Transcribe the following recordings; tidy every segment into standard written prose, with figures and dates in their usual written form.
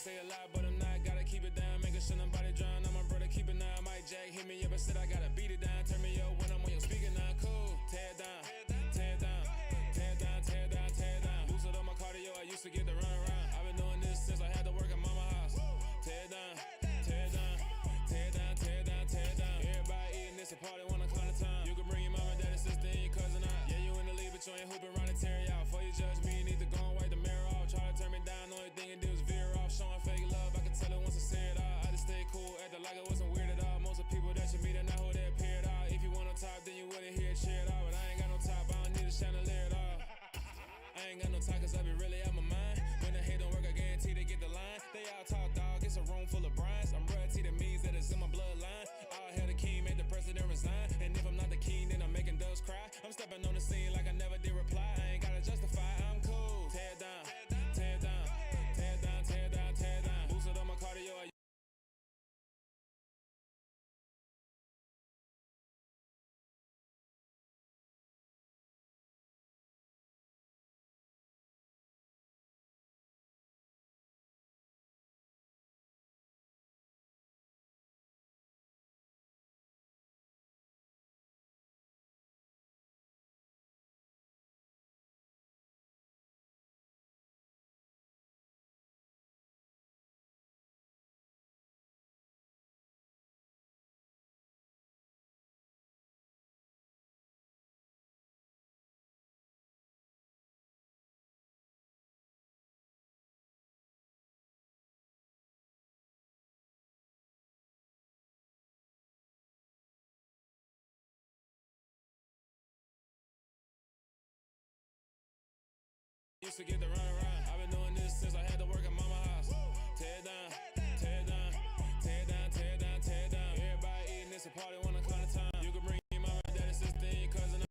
say a lot, but I'm not. Gotta keep it down, making sure nobody drown. I'm my brother, keep it down. Mike Jack hit me up and said I gotta beat it down. Turn me up when I'm on your speaker now. Cool, tear it down, tear it down, tear it down, tear it down, tear it down. Lose it on my cardio, I used to get the run around. I've been doing this since I had to work at mama house. Tear it down, tear it down, tear it down, tear it down, tear it down. Everybody eating this a party one o'clock of time. You can bring your mama, daddy, sister, and your cousin out. Yeah, you in the league, but you ain't hooping around and tear you out. Before you judge me, you need to go and wipe the mirror off. Try to turn me down, only thing you do is veer off. Showing fake love, I can tell it once I say it all. I just stay cool, acting like it wasn't weird at all. Most of the people that you meet are not who they appear at all. If you want on top, then you wouldn't hear it cheer at all. But I ain't got no top, I don't need a chandelier at all. I ain't got no talk, cause I be really out my mind. When the hate don't work, I guarantee they get the line. They all talk, dog, it's a room full of Bryans. I'm royalty, that means that it's in my bloodline. All hail the king, make the president resign. And if I'm not the king, then I'm making Dubs cry. I'm stepping on the scene like I never did reply. I ain't gotta justify, I'm cool. Tear it down, tear it down, tear it down, tear it down, tear it down. Boost it on my cardio, used to get the run around. I've been doing this since I had to work at mama house. Tear it down, tear it down, tear it down, tear it down, tear it down. Everybody eating this a party one o'clock of time. You can bring your mama, daddy, sister, and your cousin.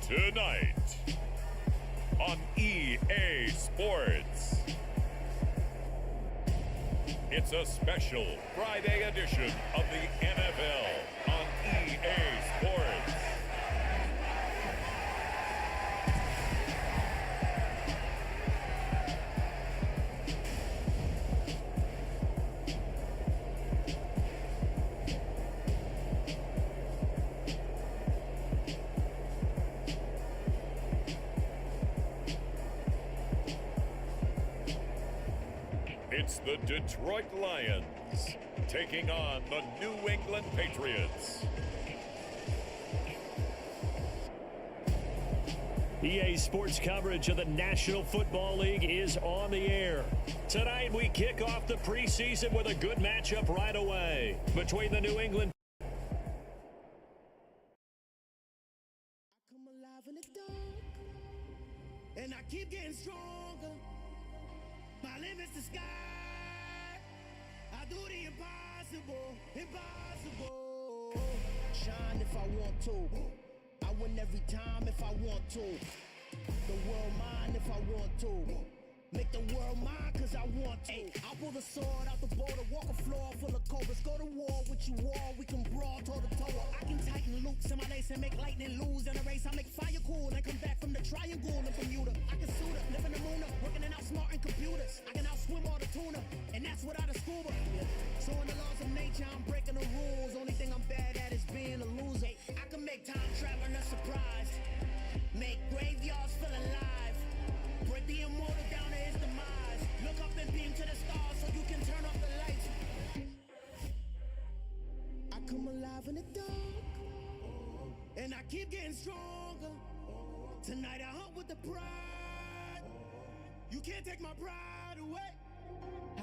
Tonight on EA Sports, it's a special Friday edition of the NFL on EA Sports. It's the Detroit Lions taking on the New England Patriots. EA Sports coverage of the National Football League is on the air. Tonight we kick off the preseason with a good matchup right away between the New England. I come alive in the dark, and I keep getting stronger. My limit's the sky. I do the impossible, impossible. Shine if I want to. I win every time if I want to. The world mine if I want to. Make the world mine cause I want to. I'll pull the sword out the border, walk a floor full of cobras. Go to war with you all, we can brawl toe to toe. I can tighten loops in my lace and make lightning lose in a race. I make fire cool and come back from the triangle in Bermuda. I can suit up, live in the moon up, working and outsmarting computers. I can outswim all the tuna, and that's without a scuba. So in the laws of nature, I'm breaking the rules. Only thing I'm bad at is being a loser. I can make time traveling a surprise, make graveyards feel alive, break the immortal down to his demise. Look up and beam to the stars so you can And I keep getting stronger. Tonight I hunt with the pride. You can't take my pride away.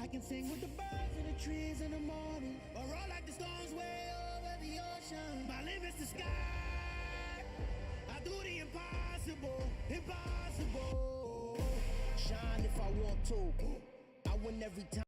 I can sing with the birds and the trees in the morning, or roll like the storms way over the ocean. My limit's the sky. I do the impossible, impossible. Shine if I want to. I win every time.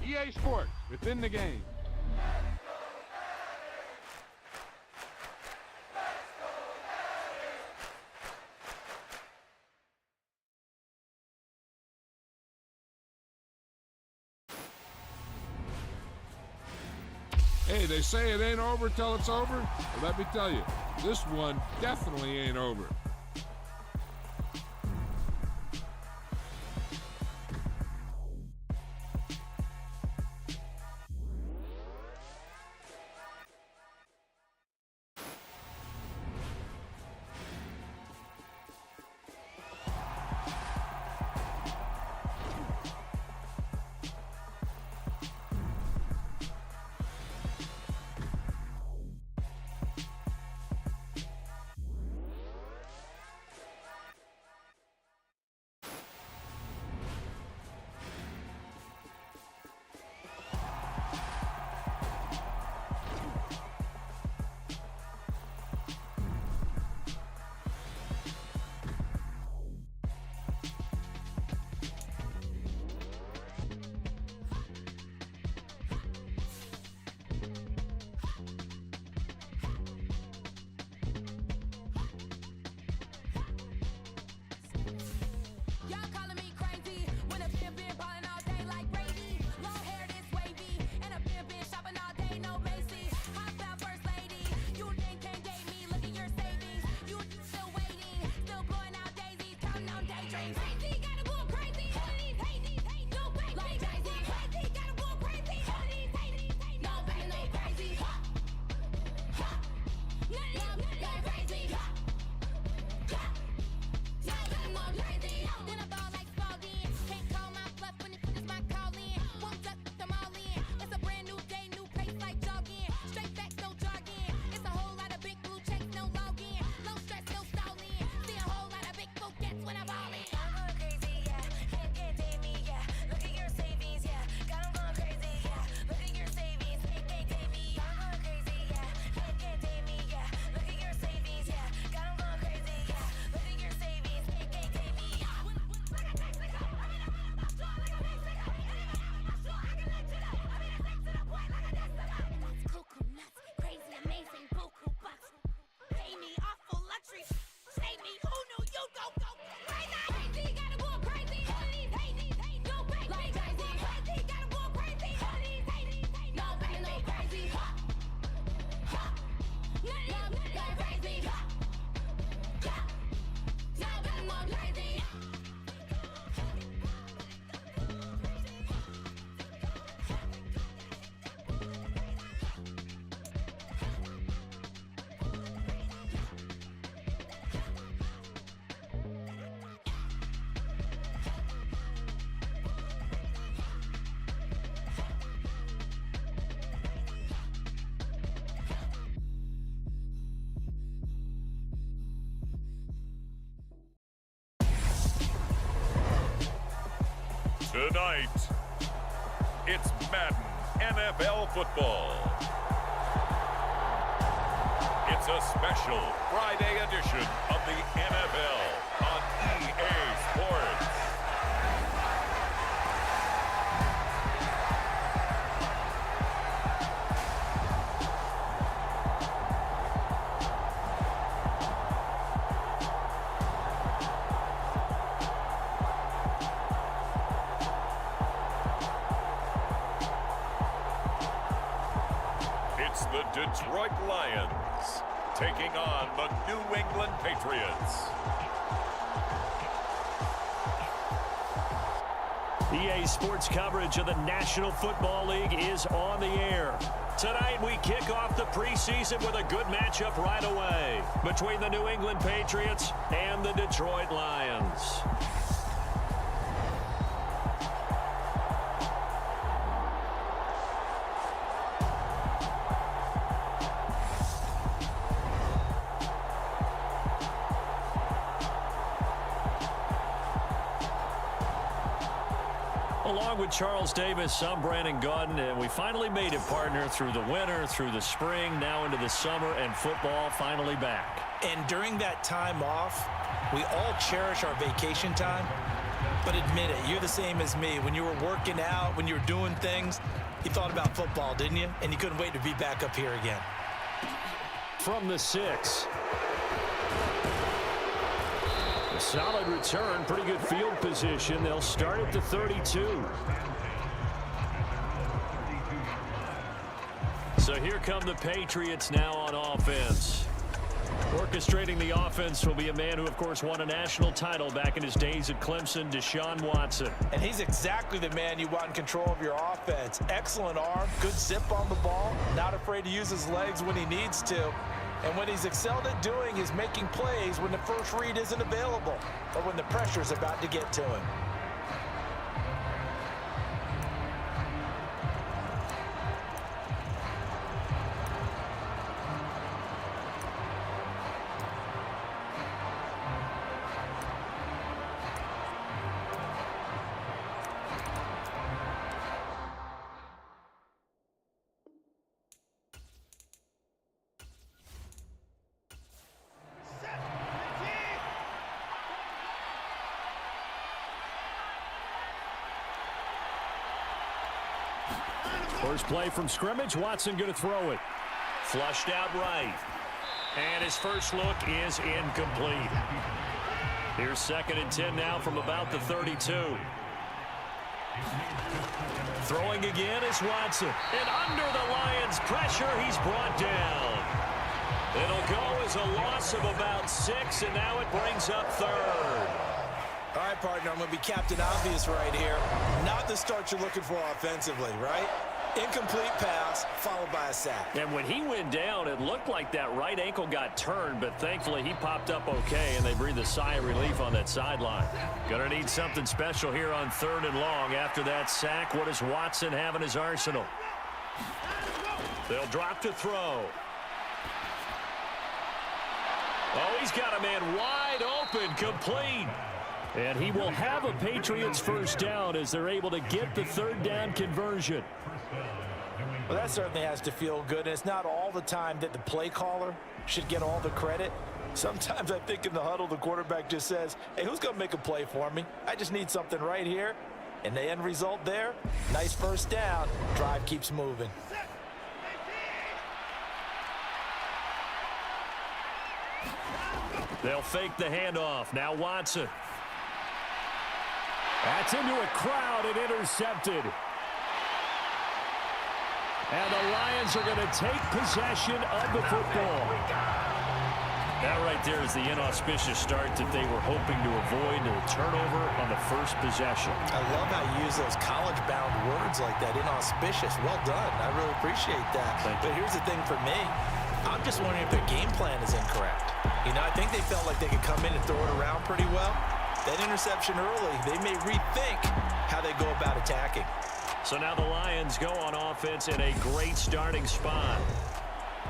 EA Sports, it's in the game. Hey, they say it ain't over till it's over. Well, let me tell you, this one definitely ain't over. Tonight, it's Madden NFL football. It's a special Friday edition of the NFL on EA Sports. It's the Detroit Lions taking on the New England Patriots. EA Sports coverage of the National Football League is on the air. Tonight we kick off the preseason with a good matchup right away between the New England Patriots and the Detroit Lions. Along with Charles Davis, I'm Brandon Gaudin, and we finally made it, partner, through the winter, through the spring, now into the summer, and football finally back. And during that time off, we all cherish our vacation time. But admit it, you're the same as me. When you were working out, when you were doing things, you thought about football, didn't you? And you couldn't wait to be back up here again. From the 6. A solid return, pretty good field position. They'll start at the 32. So here come the Patriots now on offense. Orchestrating the offense will be a man who, of course, won a national title back in his days at Clemson, Deshaun Watson. And he's exactly the man you want in control of your offense. Excellent arm, good zip on the ball, not afraid to use his legs when he needs to. And what he's excelled at doing is making plays when the first read isn't available or when the pressure's about to get to him. First play from scrimmage, Watson going to throw it. Flushed out right. And his first look is incomplete. Here's 2nd and 10 now from about the 32. Throwing again is Watson. And under the Lions' pressure, he's brought down. It'll go as a loss of about 6, and now it brings up 3rd. All right, partner, I'm going to be Captain Obvious right here. Not the start you're looking for offensively, right? Incomplete pass, followed by a sack. And when he went down, it looked like that right ankle got turned, but thankfully he popped up okay, and they breathed a sigh of relief on that sideline. Gonna need something special here on 3rd and long. After that sack, what does Watson have in his arsenal? They'll drop to throw. Oh, he's got a man wide open, complete. And he will have a Patriots first down as they're able to get the 3rd down conversion. Well, that certainly has to feel good. And it's not all the time that the play caller should get all the credit. Sometimes I think in the huddle, the quarterback just says, hey, who's going to make a play for me? I just need something right here. And the end result there, nice first down. Drive keeps moving. They'll fake the handoff. Now Watson. That's into a crowd and intercepted. And the Lions are going to take possession of the football. That right there is the inauspicious start that they were hoping to avoid, a turnover on the first possession. I love how you use those college-bound words like that, inauspicious. Well done. I really appreciate that. But here's the thing for me. I'm just wondering if their game plan is incorrect. You know, I think they felt like they could come in and throw it around pretty well. That interception early, they may rethink how they go about attacking. So now the Lions go on offense in a great starting spot.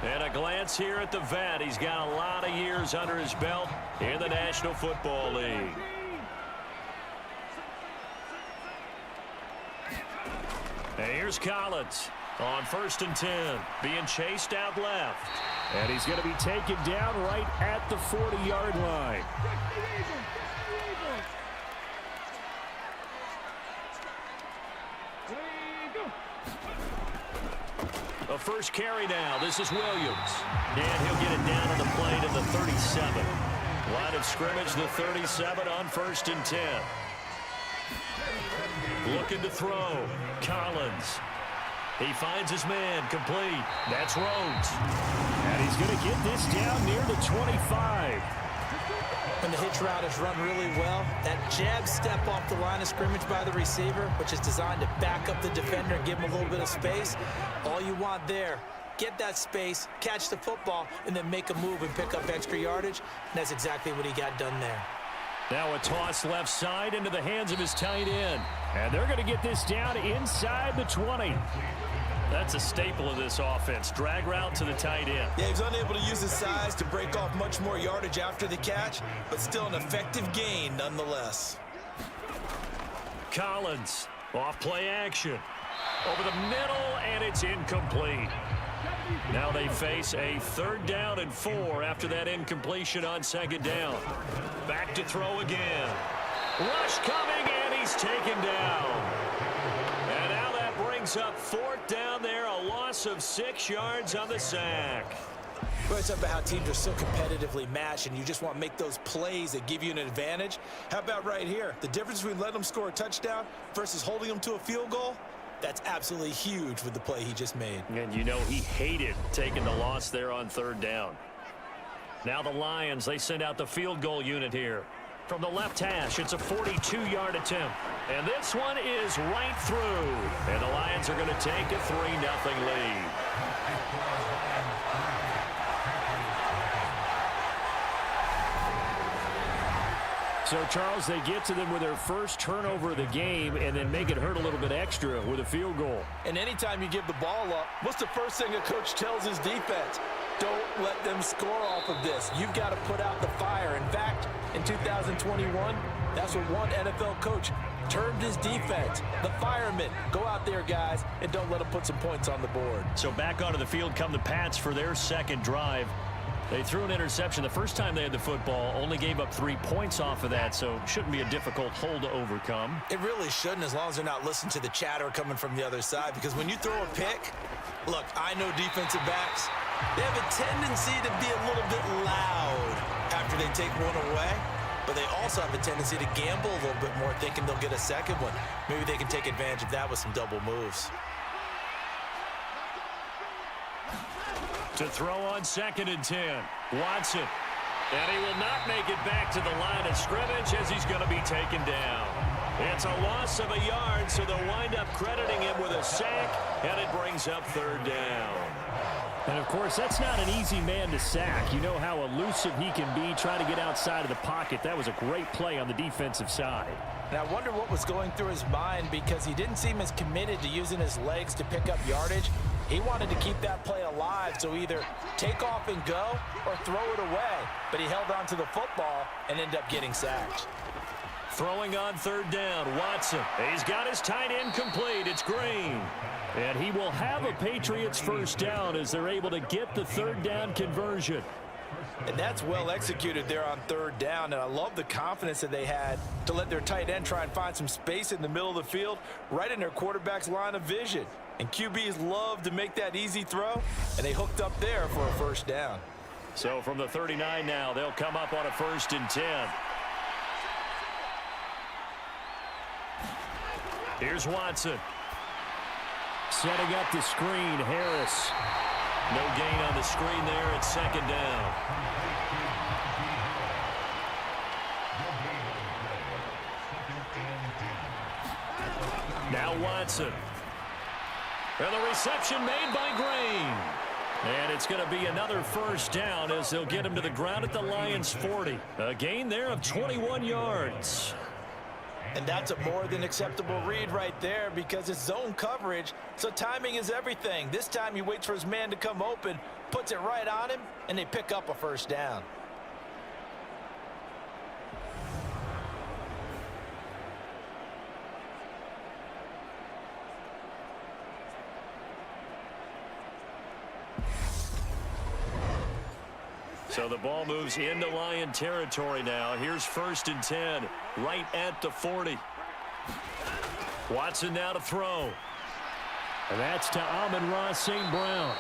And a glance here at the vet. He's got a lot of years under his belt in the National Football League. And here's Collins on 1st and 10, being chased out left. And he's going to be taken down right at the 40-yard line. The first carry now. This is Williams. And he'll get it down on the play to the 37. Line of scrimmage, the 37 on 1st and 10. Looking to throw. Collins. He finds his man. Complete. That's Rhodes. And he's going to get this down near the 25. When the hitch route is run really well, that jab step off the line of scrimmage by the receiver, which is designed to back up the defender and give him a little bit of space, all you want there, get that space, catch the football, and then make a move and pick up extra yardage, and that's exactly what he got done there. Now a toss left side into the hands of his tight end. And they're going to get this down inside the 20. That's a staple of this offense. Drag route to the tight end. Yeah, he was unable to use his size to break off much more yardage after the catch, but still an effective gain nonetheless. Collins, off play action. Over the middle, and it's incomplete. Now they face a 3rd down and 4 after that incompletion on 2nd down. Back to throw again. Rush coming, and he's taken down. And now that brings up 4th down there, a loss of 6 yards on the sack. Well, it's about how teams are so competitively matched, and you just want to make those plays that give you an advantage. How about right here? The difference between letting them score a touchdown versus holding them to a field goal? That's absolutely huge with the play he just made. And you know he hated taking the loss there on 3rd down. Now the Lions, they send out the field goal unit here. From the left hash, it's a 42-yard attempt. And this one is right through. And the Lions are going to take a 3-0 lead. So, Charles, they get to them with their first turnover of the game and then make it hurt a little bit extra with a field goal. And anytime you give the ball up, what's the first thing a coach tells his defense? Don't let them score off of this. You've got to put out the fire. In fact, in 2021, that's what one NFL coach termed his defense. The firemen. Go out there, guys, and don't let them put some points on the board. So back onto the field come the Pats for their 2nd drive. They threw an interception the first time they had the football, only gave up 3 points off of that, so shouldn't be a difficult hole to overcome. It really shouldn't, as long as they're not listening to the chatter coming from the other side, because when you throw a pick, look, I know defensive backs, they have a tendency to be a little bit loud after they take one away, but they also have a tendency to gamble a little bit more, thinking they'll get a second one. Maybe they can take advantage of that with some double moves. To throw on 2nd and 10. Watson. And he will not make it back to the line of scrimmage as he's going to be taken down. It's a loss of a yard, so they'll wind up crediting him with a sack, and it brings up 3rd down. And, of course, that's not an easy man to sack. You know how elusive he can be trying to get outside of the pocket. That was a great play on the defensive side. And I wonder what was going through his mind, because he didn't seem as committed to using his legs to pick up yardage. He wanted to keep that play alive, so either take off and go or throw it away. But he held on to the football and ended up getting sacked. Throwing on 3rd down, Watson. He's got his tight end complete. It's Green. And he will have a Patriots 1st down as they're able to get the 3rd down conversion. And that's well executed there on 3rd down, and I love the confidence that they had to let their tight end try and find some space in the middle of the field, right in their quarterback's line of vision. And QBs love to make that easy throw, and they hooked up there for a 1st down. So from the 39 now, they'll come up on a 1st and 10. Here's Watson. Setting up the screen, Harris. No gain on the screen there. It's 2nd down. Now Watson. And the reception made by Green. And it's going to be another 1st down as they'll get him to the ground at the Lions' 40. A gain there of 21 yards. And that's a more than acceptable read right there, because it's zone coverage, so timing is everything. This time he waits for his man to come open, puts it right on him, and they pick up a 1st down. So the ball moves into Lion territory now. Here's 1st and 10, right at the 40. Watson now to throw. And that's to Amon-Ra St. Brown.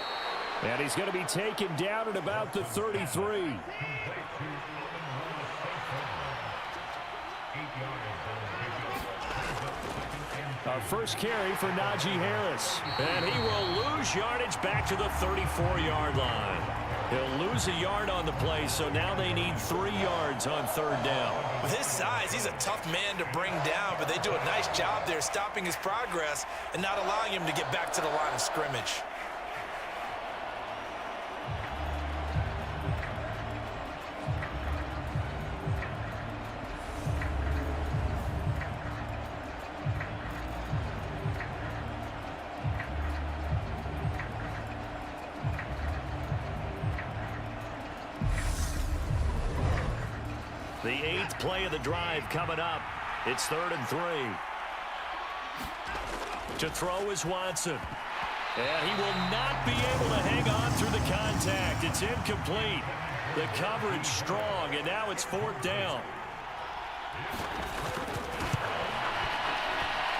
And he's going to be taken down at about the 33. Our first carry for Najee Harris. And he will lose yardage back to the 34-yard line. He'll lose a yard on the play, so now they need 3 yards on 3rd down. With his size, he's a tough man to bring down, but they do a nice job there stopping his progress and not allowing him to get back to the line of scrimmage. The 8th play of the drive coming up. It's 3rd and 3. To throw is Watson. And he will not be able to hang on through the contact. It's incomplete. The coverage strong, and now it's 4th down.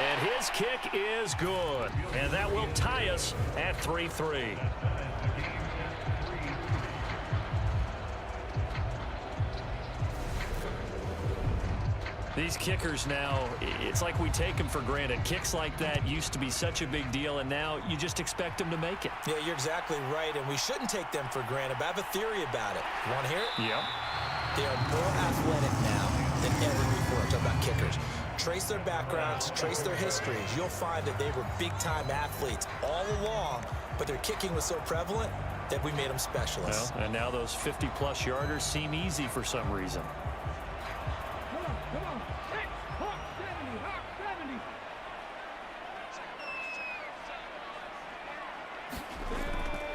And his kick is good. And that will tie us at 3-3. These kickers now, it's like we take them for granted. Kicks like that used to be such a big deal, and now you just expect them to make it. Yeah, you're exactly right, and we shouldn't take them for granted, but I have a theory about it. You want to hear it? Yep. They are more athletic now than ever before. I'm talking about kickers. Trace their backgrounds, trace their histories. You'll find that they were big-time athletes all along, but their kicking was so prevalent that we made them specialists. Well, and now those 50-plus yarders seem easy for some reason.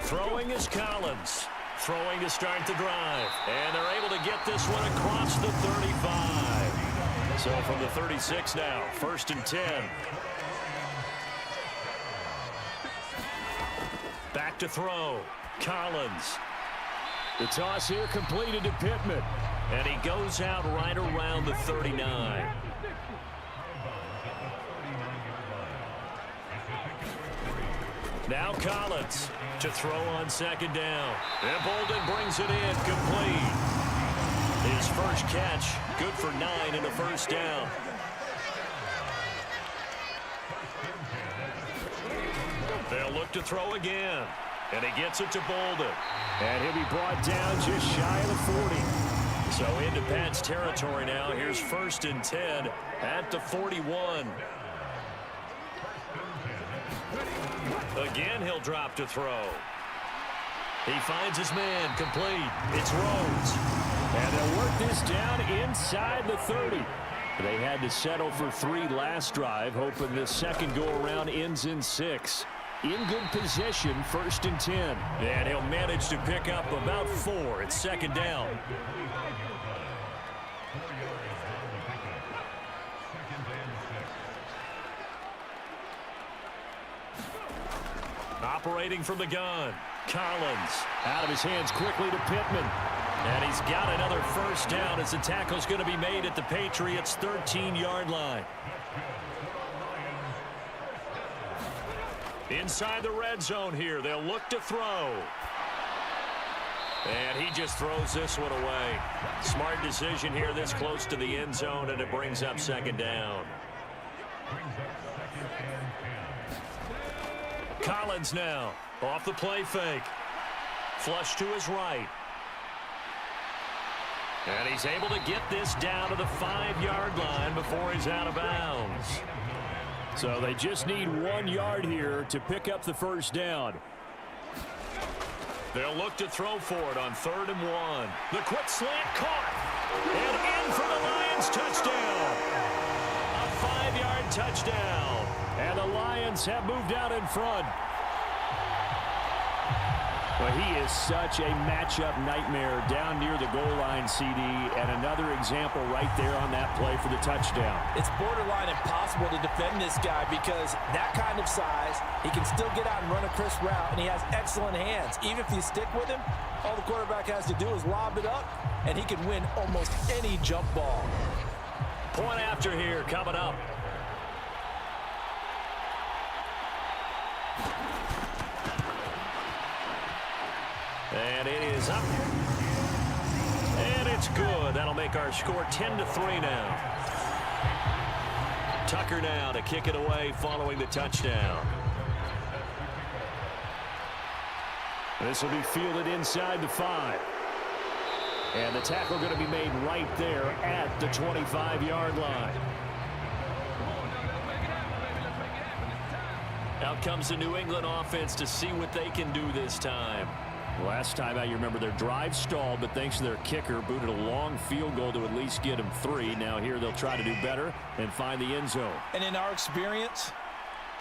Throwing is Collins. Throwing to start the drive. And they're able to get this one across the 35. So from the 36 now, 1st and 10. Back to throw. Collins. The toss here completed to Pittman. And he goes out right around the 39. Now Collins to throw on 2nd down. And Bolden brings it in, complete. His first catch, good for 9 and a 1st down. They'll look to throw again. And he gets it to Bolden. And he'll be brought down just shy of the 40. So into Pat's territory now. Here's 1st and 10 at the 41. Again, he'll drop to throw. He finds his man, complete. It's Rhodes. And they'll work this down inside the 30. They had to settle for 3 last drive, hoping this second go-around ends in 6. In good position, 1st and 10. And he'll manage to pick up about 4 at 2nd down. Operating from the gun. Collins out of his hands quickly to Pittman. And he's got another 1st down as the tackle's going to be made at the Patriots' 13-yard line. Inside the red zone here. They'll look to throw. And he just throws this one away. Smart decision here this close to the end zone, and it brings up 2nd down. Collins now off the play fake. Flush to his right. And he's able to get this down to the 5-yard line before he's out of bounds. So they just need 1 yard here to pick up the 1st down. They'll look to throw for it on 3rd and 1. The quick slant caught. And in for the Lions touchdown. A 5-yard touchdown. And the Lions have moved out in front. Well, he is such a matchup nightmare down near the goal line, CD, and another example right there on that play for the touchdown. It's borderline impossible to defend this guy because that kind of size, he can still get out and run a crisp route, and he has excellent hands. Even if you stick with him, all the quarterback has to do is lob it up, and he can win almost any jump ball. Point after here coming up. And it is up. And it's good. That'll make our score 10-3 now. Tucker now to kick it away following the touchdown. This will be fielded inside the 5. And the tackle going to be made right there at the 25-yard line. Out comes the New England offense to see what they can do this time. Last time out, you remember their drive stalled, but thanks to their kicker, booted a long field goal to at least get them 3. Now here they'll try to do better and find the end zone. And in our experience,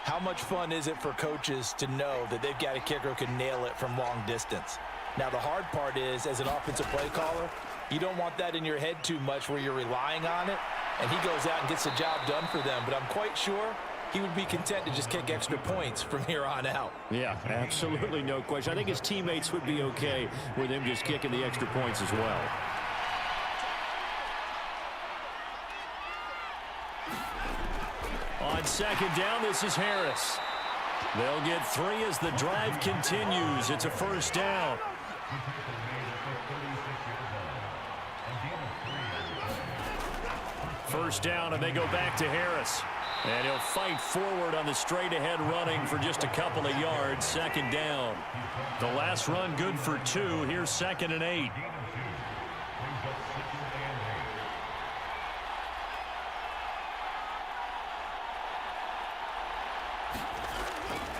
how much fun is it for coaches to know that they've got a kicker who can nail it from long distance? Now, the hard part is, as an offensive play caller, you don't want that in your head too much where you're relying on it, and he goes out and gets the job done for them. But I'm quite sure he would be content to just kick extra points from here on out. Yeah, absolutely no question. I think his teammates would be okay with him just kicking the extra points as well. On second down, this is Harris. They'll get 3 as the drive continues. It's a first down. First down, and they go back to Harris. And he'll fight forward on the straight-ahead running for just a couple of yards. Second down. The last run good for 2. Here's 2nd and 8.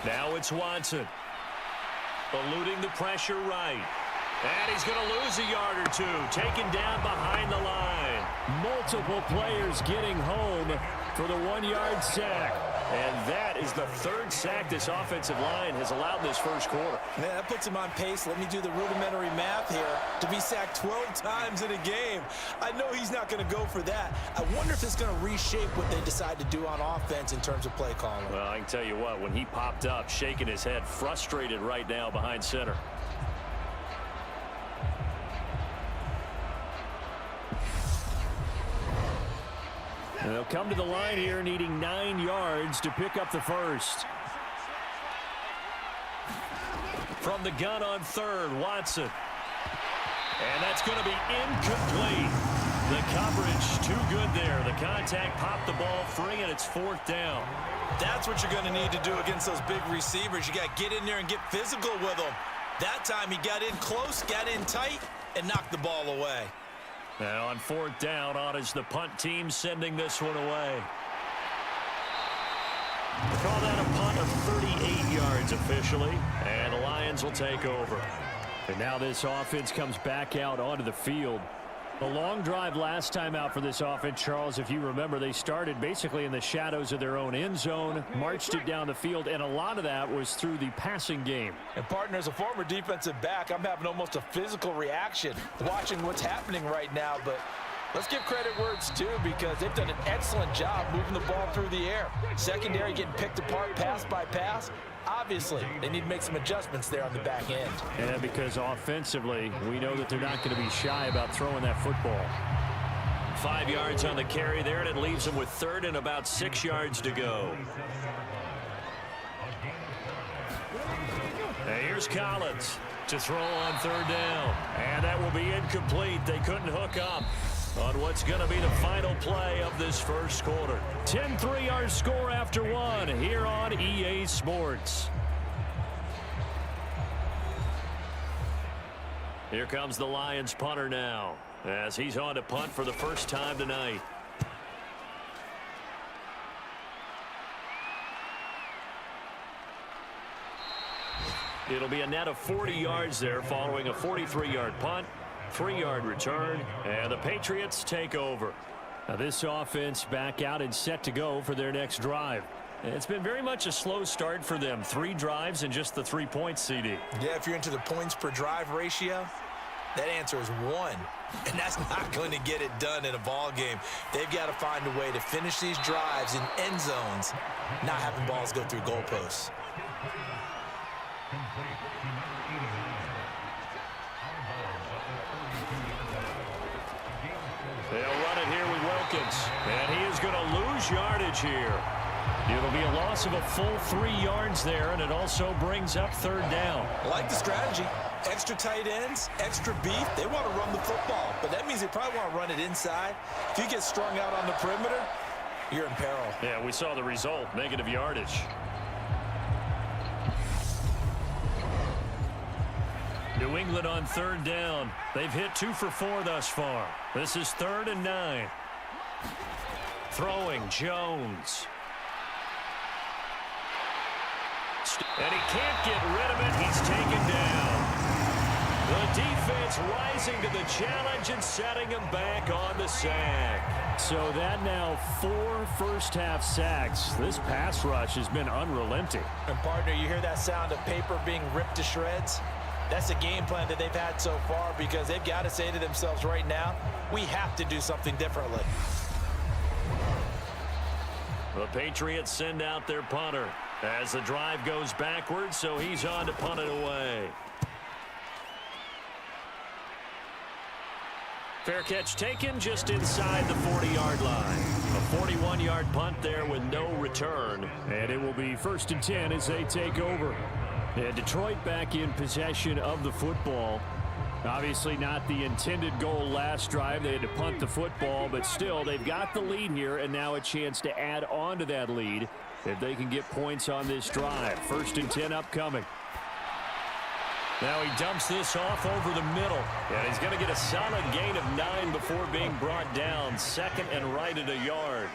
Now it's Watson. Eluding the pressure right. And he's going to lose a yard or 2. Taken down behind the line. Multiple players getting home for the 1-yard sack. And that is the 3rd sack this offensive line has allowed this first quarter. Man, that puts him on pace. Let me do the rudimentary math here. To be sacked 12 times in a game, I know he's not going to go for that. I wonder if it's going to reshape what they decide to do on offense in terms of play calling. Well, I can tell you what, when he popped up, shaking his head, frustrated right now behind center. And they'll come to the line here needing 9 yards to pick up the first. From the gun on 3rd, Watson. And that's going to be incomplete. The coverage too good there. The contact popped the ball free, and it's 4th down. That's what you're going to need to do against those big receivers. You got to get in there and get physical with them. That time he got in close, got in tight, and knocked the ball away. Now on 4th down, on is the punt team sending this one away. We'll call that a punt of 38 yards officially, and the Lions will take over. And now this offense comes back out onto the field. The long drive last time out for this offense, Charles, if you remember, they started basically in the shadows of their own end zone, marched it down the field, and a lot of that was through the passing game. And partner, as a former defensive back, I'm having almost a physical reaction watching what's happening right now. But let's give credit where it's due, because they've done an excellent job moving the ball through the air. Secondary getting picked apart pass by pass. Obviously, they need to make some adjustments there on the back end. And because offensively, we know that they're not going to be shy about throwing that football. 5 yards on the carry there, and it leaves them with 3rd and about 6 yards to go. And here's Collins to throw on 3rd down. And that will be incomplete. They couldn't hook up on what's going to be the final play of this first quarter. 10-3 our score after 1 here on EA Sports. Here comes the Lions punter now, as he's on to punt for the first time tonight. It'll be a net of 40 yards there following a 43-yard punt. 3-yard return, and the Patriots take over. Now this offense back out and set to go for their next drive. It's been very much a slow start for them. 3 drives and just the 3 points, CD. Yeah, if you're into the points per drive ratio, that answer is 1. And that's not going to get it done in a ball game. They've got to find a way to finish these drives in end zones, not having balls go through goalposts. They'll run it here with Wilkins. And he is going to lose yardage here. It'll be a loss of a full 3 yards there, and it also brings up 3rd down. I like the strategy. Extra tight ends, extra beef. They want to run the football, but that means they probably want to run it inside. If you get strung out on the perimeter, you're in peril. Yeah, we saw the result, negative yardage. New England on 3rd down. They've hit 2 for 4 thus far. This is 3rd and 9. Throwing, Jones. And he can't get rid of it. He's taken down. The defense rising to the challenge and setting him back on the sack. So that now 4 first-half sacks. This pass rush has been unrelenting. And, partner, you hear that sound of paper being ripped to shreds? That's the game plan that they've had so far because they've got to say to themselves right now, we have to do something differently. The Patriots send out their punter as the drive goes backwards, so he's on to punt it away. Fair catch taken just inside the 40-yard line. A 41-yard punt there with no return. And it will be 1st and 10 as they take over. And Detroit back in possession of the football. Obviously not the intended goal last drive. They had to punt the football, but still they've got the lead here and now a chance to add on to that lead if they can get points on this drive. 1st and 10 upcoming. Now he dumps this off over the middle. And he's going to get a solid gain of 9 before being brought down. 2nd and right at a yard.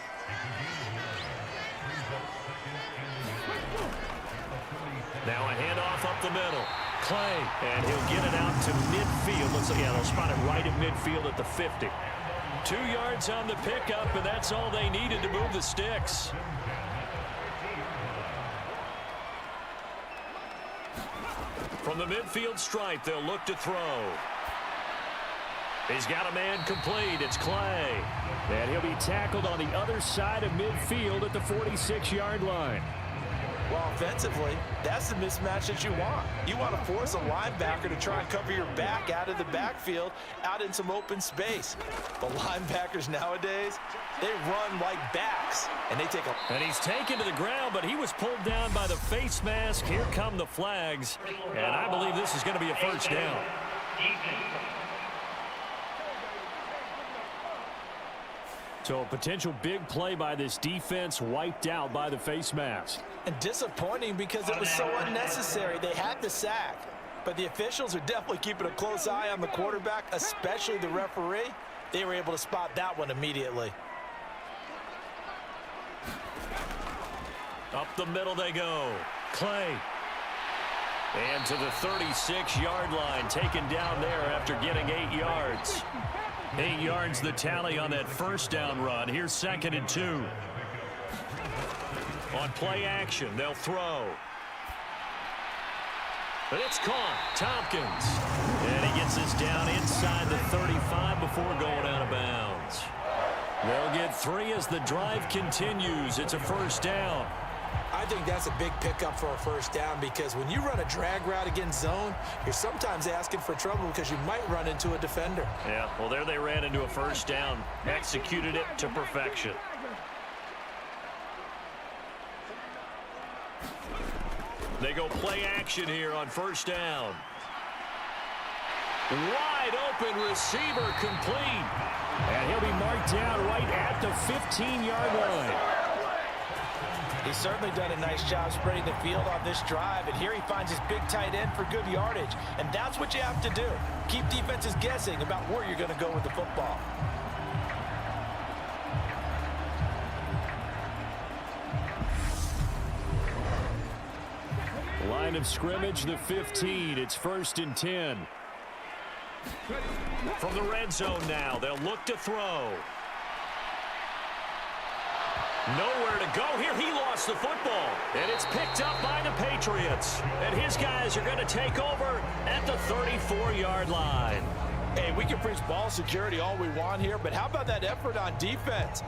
Now a handoff up the middle. Clay, and he'll get it out to midfield. Looks like, yeah, they'll spot it right at midfield at the 50. 2 yards on the pickup, and that's all they needed to move the sticks. From the midfield stripe, they'll look to throw. He's got a man complete. It's Clay. And he'll be tackled on the other side of midfield at the 46-yard line. Well, offensively, that's the mismatch that you want. You want to force a linebacker to try and cover your back out of the backfield, out in some open space. The linebackers nowadays, they run like backs, and they take a... And he's taken to the ground, but he was pulled down by the face mask. Here come the flags, and I believe this is going to be a 1st down. So a potential big play by this defense wiped out by the face mask. And disappointing because it was so unnecessary. They had the sack, but the officials are definitely keeping a close eye on the quarterback, especially the referee. They were able to spot that one immediately. Up the middle they go. Clay. And to the 36-yard line, taken down there after getting 8 yards. 8 yards the tally on that 1st down run. Here's 2nd and 2. On play action, they'll throw. But it's caught. Tompkins. And he gets this down inside the 35 before going out of bounds. They'll get 3 as the drive continues. It's a 1st down. I think that's a big pickup for a 1st down because when you run a drag route against zone, you're sometimes asking for trouble because you might run into a defender. Yeah, well, there they ran into a 1st down. Executed it to perfection. They go play action here on 1st down. Wide open receiver complete. And he'll be marked down right at the 15-yard line. He's certainly done a nice job spreading the field on this drive, and here he finds his big tight end for good yardage. And that's what you have to do. Keep defenses guessing about where you're going to go with the football. Line of scrimmage, the 15. It's 1st and 10. From the red zone now, they'll look to throw. Nowhere to go here. He lost the football. And it's picked up by the Patriots. And his guys are going to take over at the 34-yard line. Hey, we can preach ball security all we want here, but how about that effort on defense?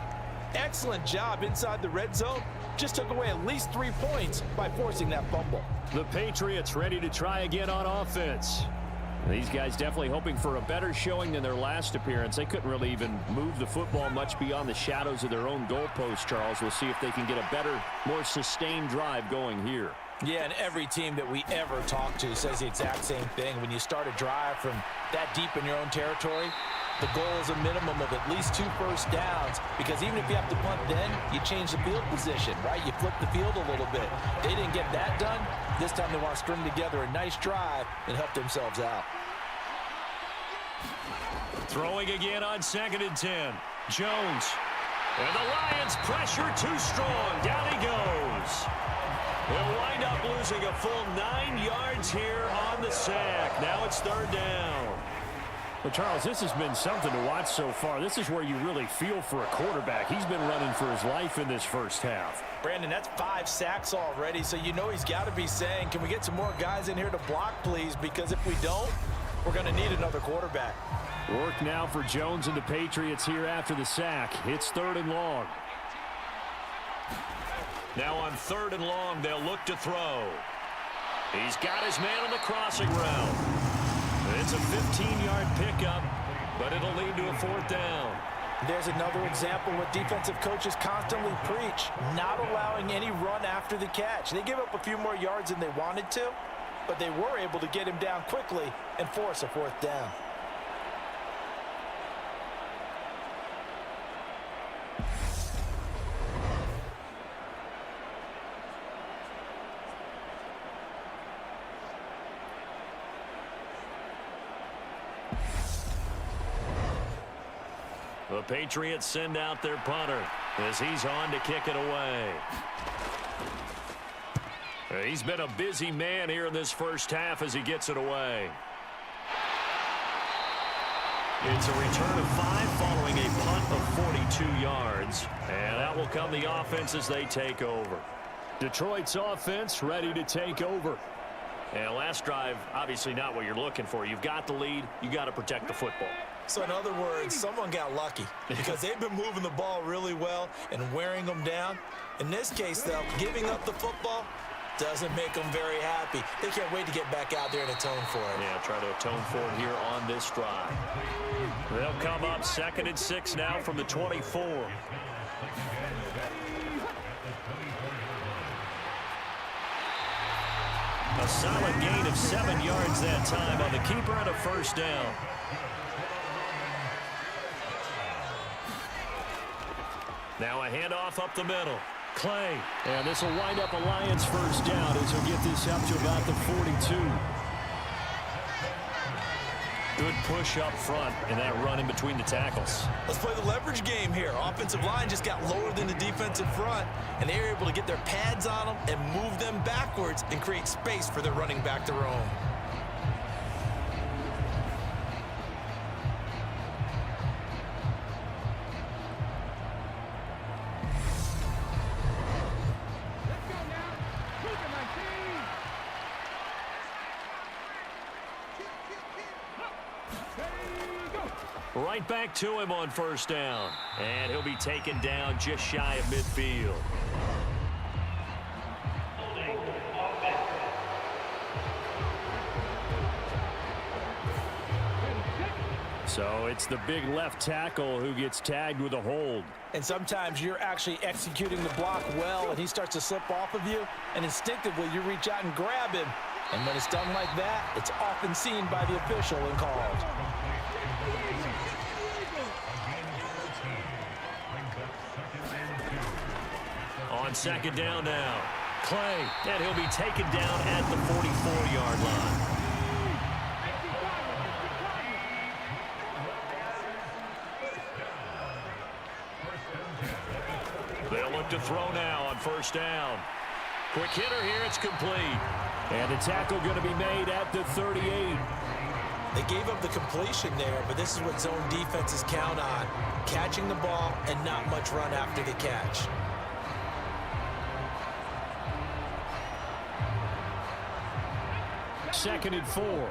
Excellent job inside the red zone. Just took away at least 3 points by forcing that fumble. The Patriots ready to try again on offense. These guys definitely hoping for a better showing than their last appearance. They couldn't really even move the football much beyond the shadows of their own goalpost, Charles. We'll see if they can get a better, more sustained drive going here. Yeah, and every team that we ever talk to says the exact same thing. When you start a drive from that deep in your own territory, the goal is a minimum of at least 2 first downs, because even if you have to punt then, you change the field position, right? You flip the field a little bit. They didn't get that done. This time they want to string together a nice drive and help themselves out. Throwing again on 2nd and 10. Jones. And the Lions pressure too strong. Down he goes. They'll wind up losing a full 9 yards here on the sack. Now it's 3rd down. Well, Charles, this has been something to watch so far. This is where you really feel for a quarterback. He's been running for his life in this first half. Brandon, that's 5 sacks already, so you know he's got to be saying, can we get some more guys in here to block, please? Because if we don't, we're going to need another quarterback. Work now for Jones and the Patriots here after the sack. It's 3rd and long. Now on 3rd and long, they'll look to throw. He's got his man on the crossing route. It's a 15-yard pickup, but it'll lead to a 4th down. There's another example what defensive coaches constantly preach, not allowing any run after the catch. They give up a few more yards than they wanted to, but they were able to get him down quickly and force a 4th down. The Patriots send out their punter as he's on to kick it away. He's been a busy man here in this first half as he gets it away. It's a return of 5 following a punt of 42 yards. And that will come the offense as they take over. Detroit's offense ready to take over. And last drive, obviously not what you're looking for. You've got the lead. You got to protect the football. So in other words, someone got lucky because they've been moving the ball really well and wearing them down. In this case, though, giving up the football doesn't make them very happy. They can't wait to get back out there and atone for it. Yeah, try to atone for it here on this drive. They'll come up 2nd and 6 now from the 24. A solid gain of 7 yards that time on the keeper and a 1st down. Now a handoff up the middle. Clay. And this will wind up a Lions 1st down as he'll get this up to about the 42. Good push up front in that run in between the tackles. Let's play the leverage game here. Offensive line just got lower than the defensive front, and they were able to get their pads on them and move them backwards and create space for their running back to roam. Right back to him on 1st down. And he'll be taken down just shy of midfield. So it's the big left tackle who gets tagged with a hold. And sometimes you're actually executing the block well, and he starts to slip off of you, and instinctively you reach out and grab him. And when it's done like that, it's often seen by the official and called. On 2nd down now. Clay, and he'll be taken down at the 44-yard line. They'll look to throw now on 1st down. Quick hitter here, it's complete. And the tackle going to be made at the 38. They gave up the completion there, but this is what zone defenses count on. Catching the ball and not much run after the catch. 2nd and 4.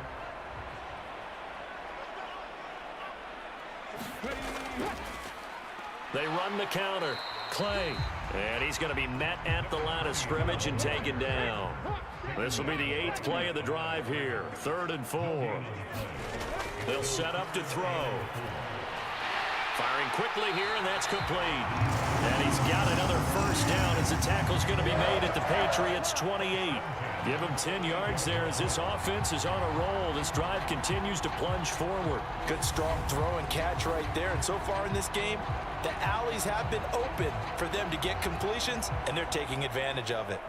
They run the counter. Clay. And he's going to be met at the line of scrimmage and taken down. This will be the 8th play of the drive here. 3rd and 4. They'll set up to throw. Firing quickly here, and that's complete. And he's got another first down as the tackle's going to be made at the Patriots' 28. Give him 10 yards there as this offense is on a roll. This drive continues to plunge forward. Good strong throw and catch right there. And so far in this game, the alleys have been open for them to get completions, and they're taking advantage of it.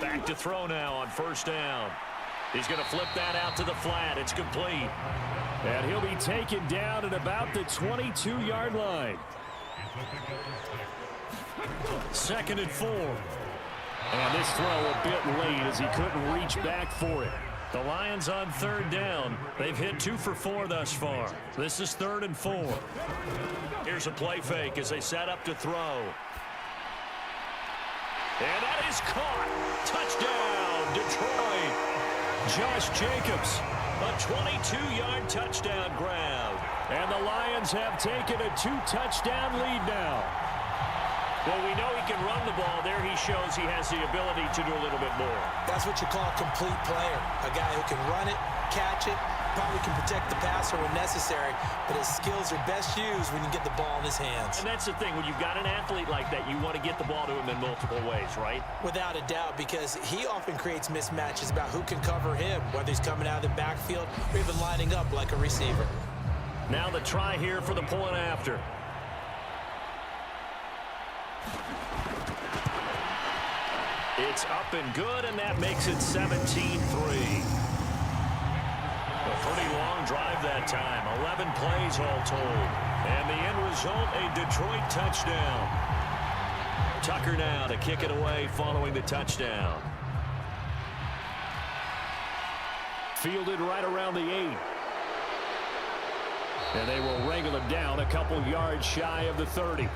Back to throw now on first down. He's going to flip that out to the flat. It's complete. And he'll be taken down at about the 22-yard line. 2nd and 4. And this throw a bit late as he couldn't reach back for it. The Lions on 3rd down. They've hit 2 for 4 thus far. This is 3rd and 4. Here's a play fake as they set up to throw. And that is caught. Touchdown, Detroit. Josh Jacobs, a 22-yard touchdown grab. And the Lions have taken a 2-touchdown lead now. Well, we know he can run the ball. There he shows he has the ability to do a little bit more. That's what you call a complete player. A guy who can run it, catch it, probably can protect the passer when necessary, but his skills are best used when you get the ball in his hands. And that's the thing. When you've got an athlete like that, you want to get the ball to him in multiple ways, right? Without a doubt, because he often creates mismatches about who can cover him, whether he's coming out of the backfield or even lining up like a receiver. Now the try here for the point after. It's up and good, and that makes it 17-3. A pretty long drive that time. 11 plays all told. And the end result, a Detroit touchdown. Tucker now to kick it away following the touchdown. Fielded right around the 8. And they will wrangle him down a couple yards shy of the 30.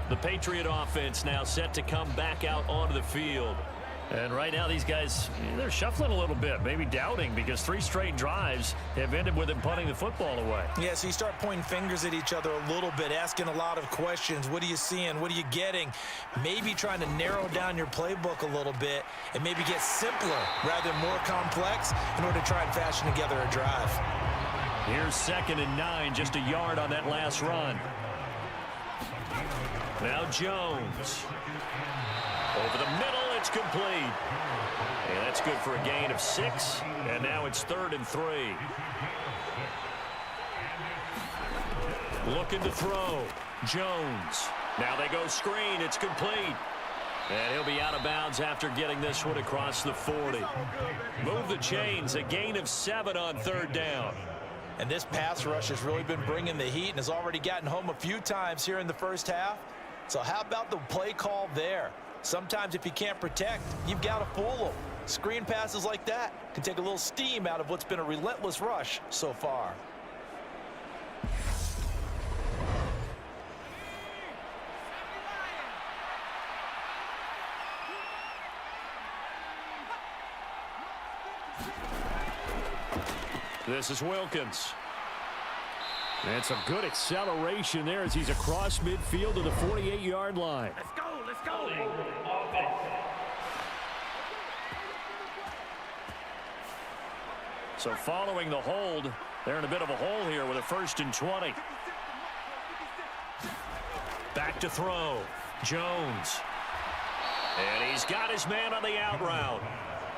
The Patriot offense now set to come back out onto the field. And right now these guys, they're shuffling a little bit, maybe doubting, because 3 straight drives have ended with them punting the football away. Yeah, so you start pointing fingers at each other a little bit, asking a lot of questions. What are you seeing? What are you getting? Maybe trying to narrow down your playbook a little bit and maybe get simpler rather than more complex in order to try and fashion together a drive. Here's 2nd and 9, just a yard on that last run. Now Jones. Over the middle, it's complete. And that's good for a gain of 6. And now it's 3rd and 3. Looking to throw. Jones. Now they go screen. It's complete. And he'll be out of bounds after getting this one across the 40. Move the chains. A gain of 7 on 3rd down. And this pass rush has really been bringing the heat and has already gotten home a few times here in the first half. So how about the play call there? Sometimes if you can't protect, you've got to fool them. Screen passes like that can take a little steam out of what's been a relentless rush so far. This is Wilkins. And some good acceleration there as he's across midfield to the 48-yard line. Let's go, let's go. So following the hold, they're in a bit of a hole here with a 1st and 20. Back to throw. Jones. And he's got his man on the out route.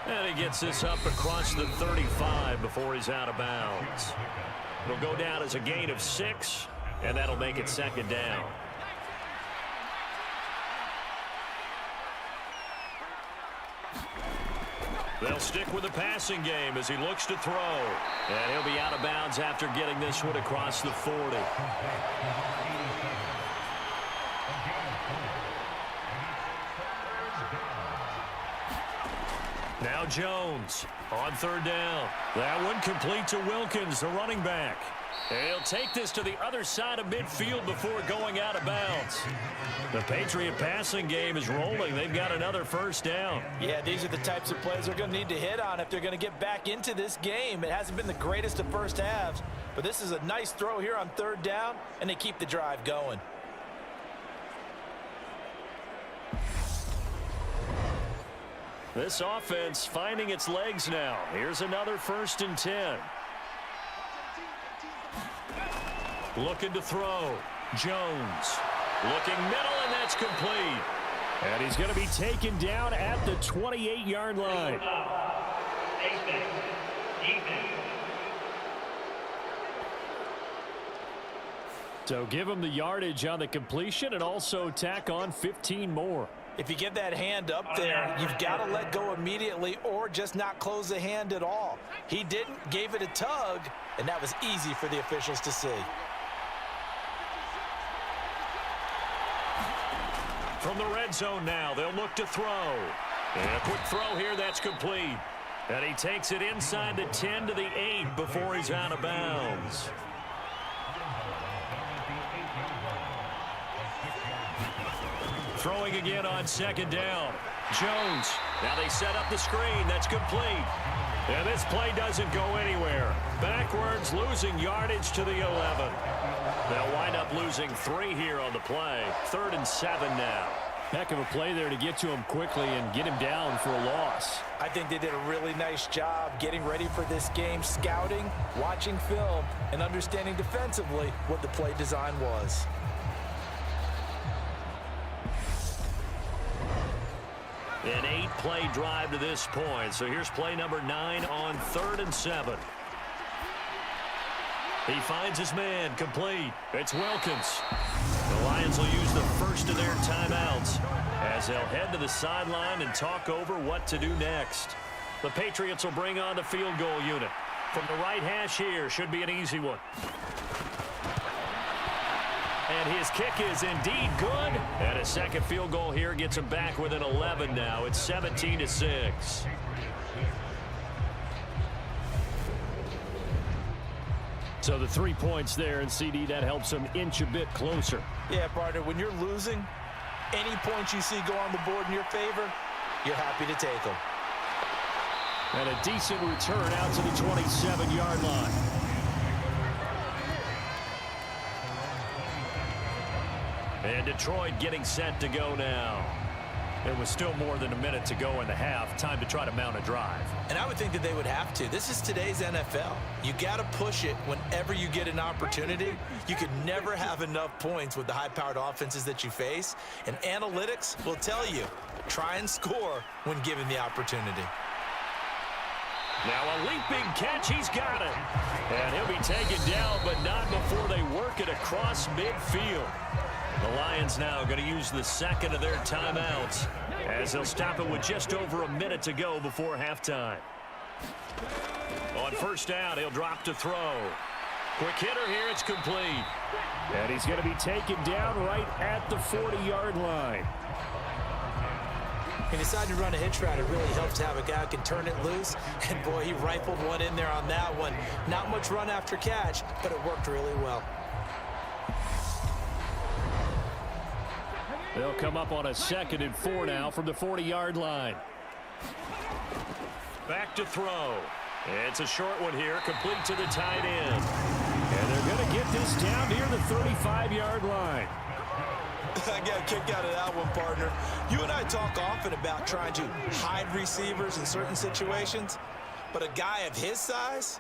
And he gets this up across the 35 before he's out of bounds. It'll go down as a gain of 6, and that'll make it 2nd down. They'll stick with the passing game as he looks to throw. And he'll be out of bounds after getting this one across the 40. Now Jones on third down. That one complete to Wilkins, the running back. He'll take this to the other side of midfield before going out of bounds. The Patriot passing game is rolling. They've got another first down. Yeah, these are the types of plays they're going to need to hit on if they're going to get back into this game. It hasn't been the greatest of first halves, but this is a nice throw here on third down, and they keep the drive going. This offense finding its legs now. Here's another 1st and 10. Looking to throw. Jones. Looking middle, and that's complete. And he's going to be taken down at the 28-yard line. So give him the yardage on the completion and also tack on 15 more. If you get that hand up there, you've got to let go immediately or just not close the hand at all. He didn't, gave it a tug, and that was easy for the officials to see. From the red zone now, they'll look to throw. And a quick throw here, that's complete. And he takes it inside the 10 to the 8 before he's out of bounds. Throwing again on second down. Jones. Now they set up the screen. That's complete. And this play doesn't go anywhere. Backwards, losing yardage to the 11. They'll wind up losing 3 here on the play. 3rd and 7 now. Heck of a play there to get to him quickly and get him down for a loss. I think they did a really nice job getting ready for this game, scouting, watching film, and understanding defensively what the play design was. An 8-play drive to this point. So here's play number 9 on 3rd and 7. He finds his man, complete. It's Wilkins. The Lions will use the first of their timeouts as they'll head to the sideline and talk over what to do next. The Patriots will bring on the field goal unit. From the right hash here, should be an easy one. And his kick is indeed good. And a second field goal here gets him back within 11 now. It's 17-6. So the 3 points there, and CD, that helps him inch a bit closer. Yeah, partner, when you're losing, any points you see go on the board in your favor, you're happy to take them. And a decent return out to the 27-yard line. And Detroit getting set to go now. There was still more than a minute to go in the half. Time to try to mount a drive. And I would think that they would have to. This is today's NFL. You got to push it whenever you get an opportunity. You could never have enough points with the high-powered offenses that you face. And analytics will tell you, try and score when given the opportunity. Now a leaping catch. He's got it. And he'll be taken down, but not before they work it across midfield. The Lions now going to use the second of their timeouts as they'll stop it with just over a minute to go before halftime. On first down, he'll drop to throw. Quick hitter here, it's complete. And he's going to be taken down right at the 40-yard line. He decided to run a hitch route. It really helps to have a guy who can turn it loose. And, boy, he rifled one in there on that one. Not much run after catch, but it worked really well. They'll come up on a 2nd and 4 now from the 40-yard line. Back to throw. It's a short one here, complete to the tight end. And they're going to get this down near the 35-yard line. I got a kick out of that one, partner. You and I talk often about trying to hide receivers in certain situations, but a guy of his size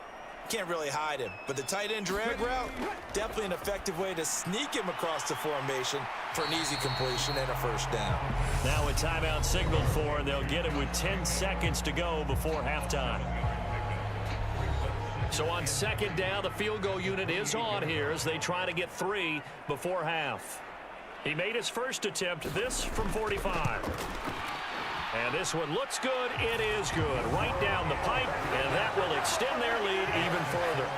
can't really hide him. But the tight end drag route, definitely an effective way to sneak him across the formation for an easy completion and a first down. Now a timeout signaled for, and they'll get it with 10 seconds to go before halftime. So on second down, the field goal unit is on here as they try to get 3 before half. He made his first attempt, this from 45. And this one looks good. It is good. Right down the pipe, and that will extend their lead even further.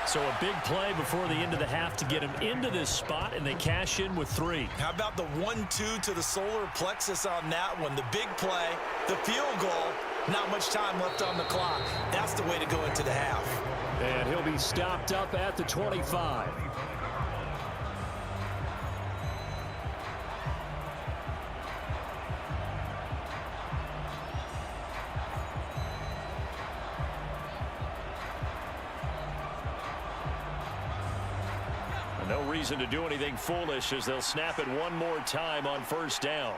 So a big play before the end of the half to get him into this spot, and they cash in with 3. How about the 1-2 to the solar plexus on that one? The big play, the field goal, not much time left on the clock. That's the way to go into the half. And he'll be stopped up at the 25. No reason to do anything foolish as they'll snap it one more time on first down.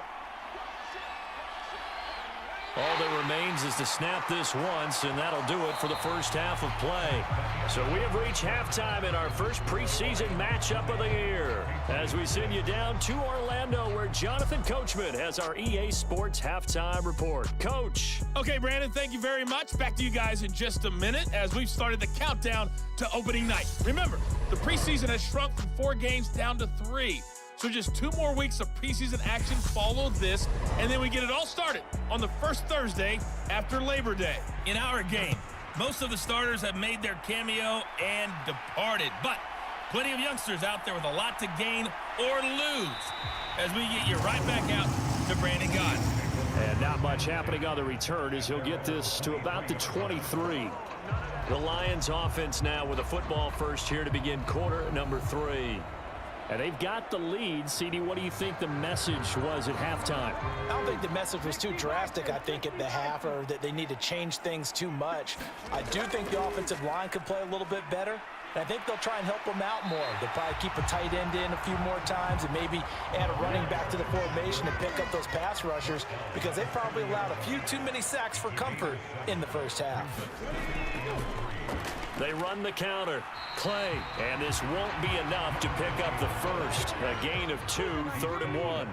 All that remains is to snap this once, and that'll do it for the first half of play. So we have reached halftime in our first preseason matchup of the year as we send you down to Orlando, where Jonathan Coachman has our EA Sports halftime report. Coach. Okay, Brandon, thank you very much. Back to you guys in just a minute as we've started the countdown to opening night. Remember, the preseason has shrunk from 4 games down to 3. So just 2 more weeks of preseason action follow this, and then we get it all started on the first Thursday after Labor Day. In our game, most of the starters have made their cameo and departed, but plenty of youngsters out there with a lot to gain or lose as we get you right back out to Brandon Gott. And not much happening on the return as he'll get this to about the 23. The Lions offense now with a football first here to begin quarter number 3. And they've got the lead. CD, what do you think the message was at halftime? I don't think the message was too drastic, I think, at the half, or that they need to change things too much. I do think the offensive line could play a little bit better. And I think they'll try and help them out more. They'll probably keep a tight end in a few more times and maybe add a running back to the formation and pick up those pass rushers, because they probably allowed a few too many sacks for comfort in the first half. They run the counter. Clay, and this won't be enough to pick up the first. A gain of 2, 3rd and 1.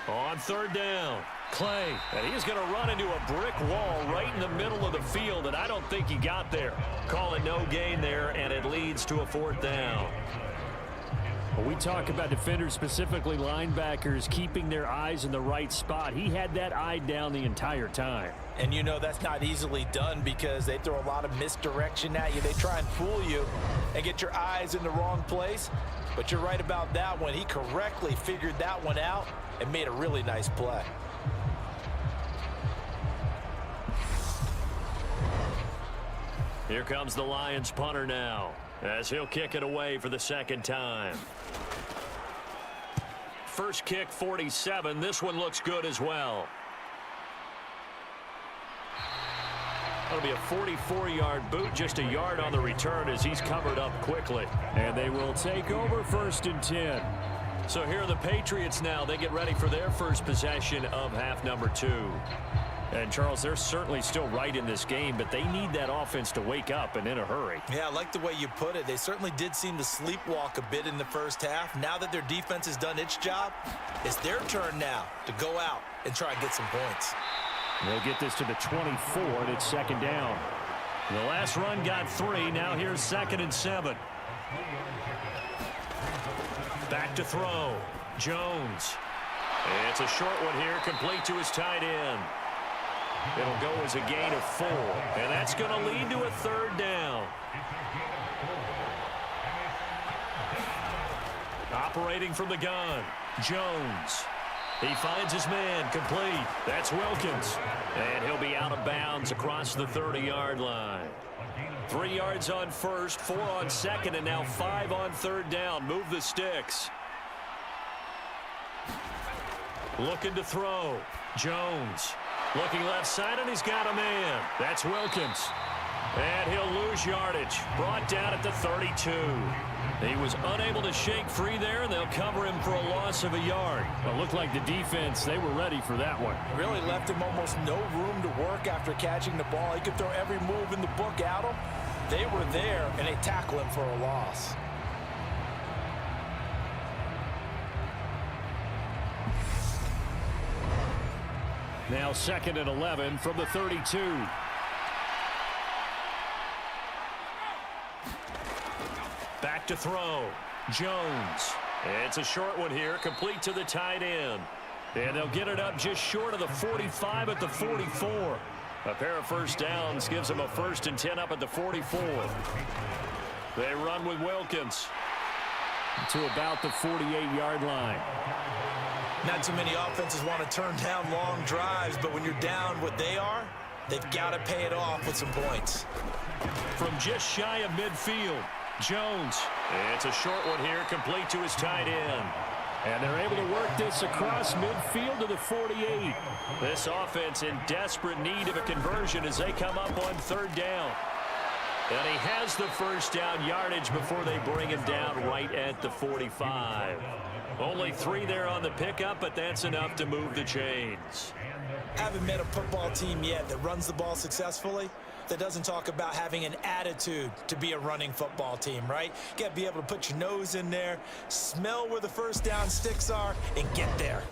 On 3rd down, Clay, and he's going to run into a brick wall right in the middle of the field, and I don't think he got there. Call it no gain there, and it leads to a 4th down. When we talk about defenders, specifically linebackers, keeping their eyes in the right spot, he had that eye down the entire time. And you know that's not easily done because they throw a lot of misdirection at you. They try and fool you and get your eyes in the wrong place. But you're right about that one. He correctly figured that one out and made a really nice play. Here comes the Lions punter now, as he'll kick it away for the 2nd time. First kick, 47. This one looks good as well. That'll be a 44-yard boot, just a yard on the return as he's covered up quickly. And they will take over 1st and 10. So here are the Patriots now. They get ready for their first possession of half number 2. And, Charles, they're certainly still right in this game, but they need that offense to wake up and in a hurry. Yeah, I like the way you put it. They certainly did seem to sleepwalk a bit in the first half. Now that their defense has done its job, it's their turn now to go out and try and get some points. They'll get this to the 24, and it's 2nd down. The last run got 3. Now here's 2nd and 7. Back to throw. Jones. It's a short one here, complete to his tight end. It'll go as a gain of 4, and that's going to lead to a 3rd down. Operating from the gun, Jones. He finds his man, complete. That's Wilkins, and he'll be out of bounds across the 30-yard line. 3 yards on 1st, 4 on 2nd, and now 5 on 3rd down. Move the sticks. Looking to throw, Jones. Looking left side, and he's got a man. That's Wilkins. And he'll lose yardage. Brought down at the 32. He was unable to shake free there, and they'll cover him for a loss of a yard. It looked like the defense, they were ready for that one. Really left him almost no room to work after catching the ball. He could throw every move in the book at him. They were there, and they tackle him for a loss. Now 2nd and 11 from the 32. Back to throw. Jones. It's a short one here, complete to the tight end. And they'll get it up just short of the 45 at the 44. A pair of first downs gives them a 1st and 10 up at the 44. They run with Wilkins to about the 48-yard line. Not too many offenses want to turn down long drives, but when you're down what they are, they've got to pay it off with some points. From just shy of midfield, Jones. It's a short one here, complete to his tight end. And they're able to work this across midfield to the 48. This offense in desperate need of a conversion as they come up on 3rd down. And he has the first down yardage before they bring him down right at the 45. Only 3 there on the pickup, but that's enough to move the chains. Haven't met a football team yet that runs the ball successfully, that doesn't talk about having an attitude to be a running football team, right? You got to be able to put your nose in there, smell where the first down sticks are, and get there.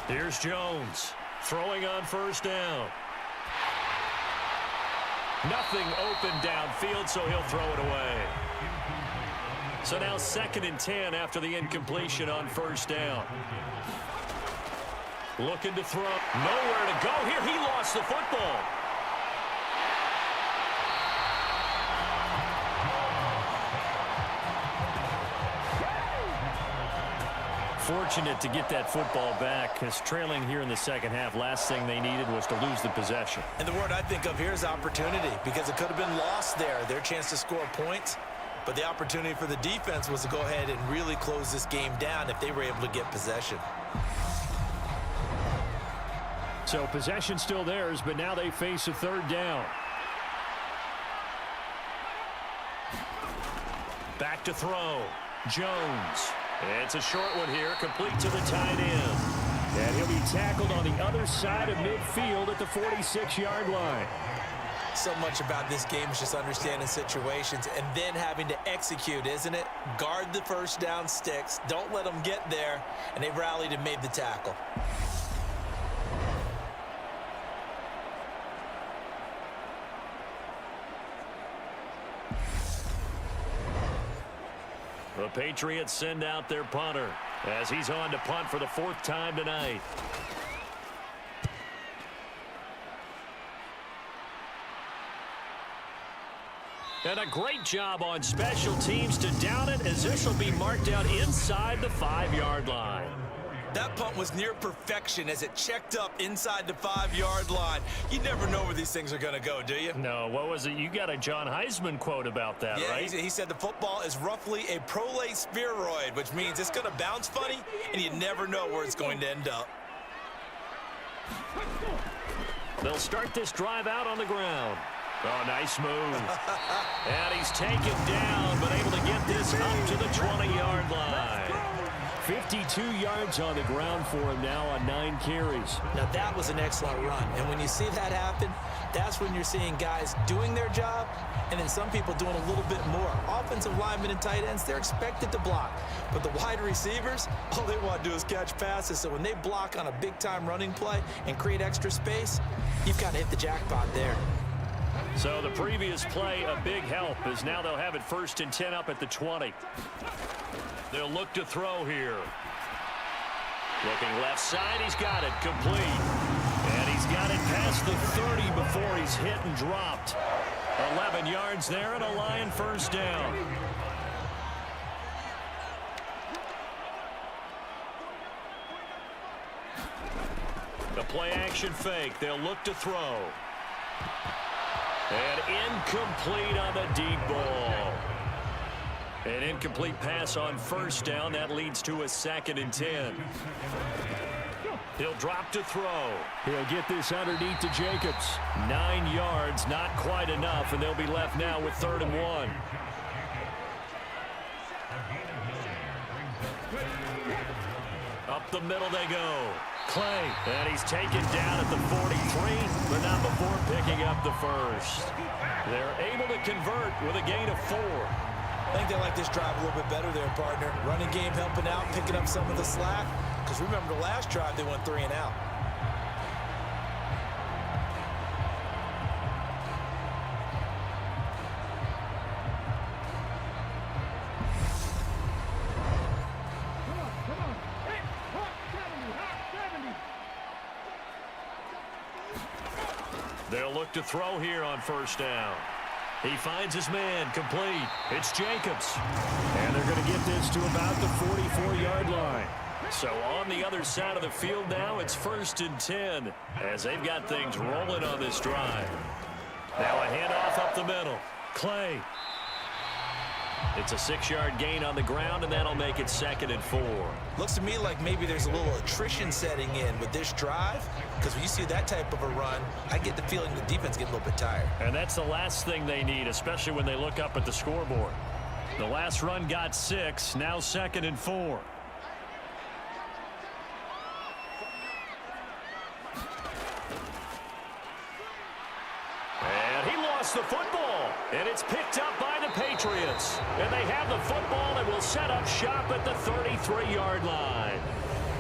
Here's Jones throwing on first down. Nothing open downfield, so he'll throw it away. So now 2nd and 10 after the incompletion on first down. Looking to throw. Nowhere to go here. He lost the football. Fortunate to get that football back, because trailing here in the second half, last thing they needed was to lose the possession. And the word I think of here is opportunity, because it could have been lost there, their chance to score points. But the opportunity for the defense was to go ahead and really close this game down if they were able to get possession. So possession still theirs, but now they face a 3rd down. Back to throw. Jones. It's a short one here, complete to the tight end. And he'll be tackled on the other side of midfield at the 46-yard line. So much about this game is just understanding situations and then having to execute, isn't it? Guard the first down sticks. Don't let them get there. And they rallied and made the tackle. The Patriots send out their punter as he's on to punt for the 4th time tonight. And a great job on special teams to down it, as this will be marked out inside the 5-yard line. That punt was near perfection as it checked up inside the 5-yard line. You never know where these things are going to go, do you? No, what was it? You got a John Heisman quote about that, right? Yeah, he said the football is roughly a prolate spheroid, which means it's going to bounce funny, and you never know where it's going to end up. They'll start this drive out on the ground. Oh, nice move. And he's taken down, but able to get this up to the 20-yard line. 52 yards on the ground for him now on 9 carries. Now, that was an excellent run. And when you see that happen, that's when you're seeing guys doing their job and then some people doing a little bit more. Offensive linemen and tight ends, they're expected to block. But the wide receivers, all they want to do is catch passes. So when they block on a big-time running play and create extra space, you've got to hit the jackpot there. So the previous play, a big help, as now they'll have it 1st and 10 up at the 20. They'll look to throw here. Looking left side, he's got it, complete. And he's got it past the 30 before he's hit and dropped. 11 yards there and a Lion first down. The play action fake, they'll look to throw. And incomplete on the deep ball. An incomplete pass on first down. That leads to a 2nd and 10. He'll drop to throw. He'll get this underneath to Jacobs. 9 yards, not quite enough, and they'll be left now with 3rd and 1. Up the middle they go. Clay, and he's taken down at the 43, but not before picking up the first. They're able to convert with a gain of 4. I think they like this drive a little bit better there, partner. Running game helping out, picking up some of the slack. Because remember, the last drive, they went 3 and out. They'll look to throw here on first down. He finds his man, complete. It's Jacobs. And they're going to get this to about the 44-yard line. So on the other side of the field now, it's 1st and 10 as they've got things rolling on this drive. Now a handoff up the middle. Clay. It's a 6-yard gain on the ground, and that'll make it 2nd and 4. Looks to me like maybe there's a little attrition setting in with this drive, because when you see that type of a run, I get the feeling the defense gets a little bit tired. And that's the last thing they need, especially when they look up at the scoreboard. The last run got 6, now 2nd and 4. And he lost the football, and it's picked up by the Patriots. And they have the football and will set up shop at the 33-yard line.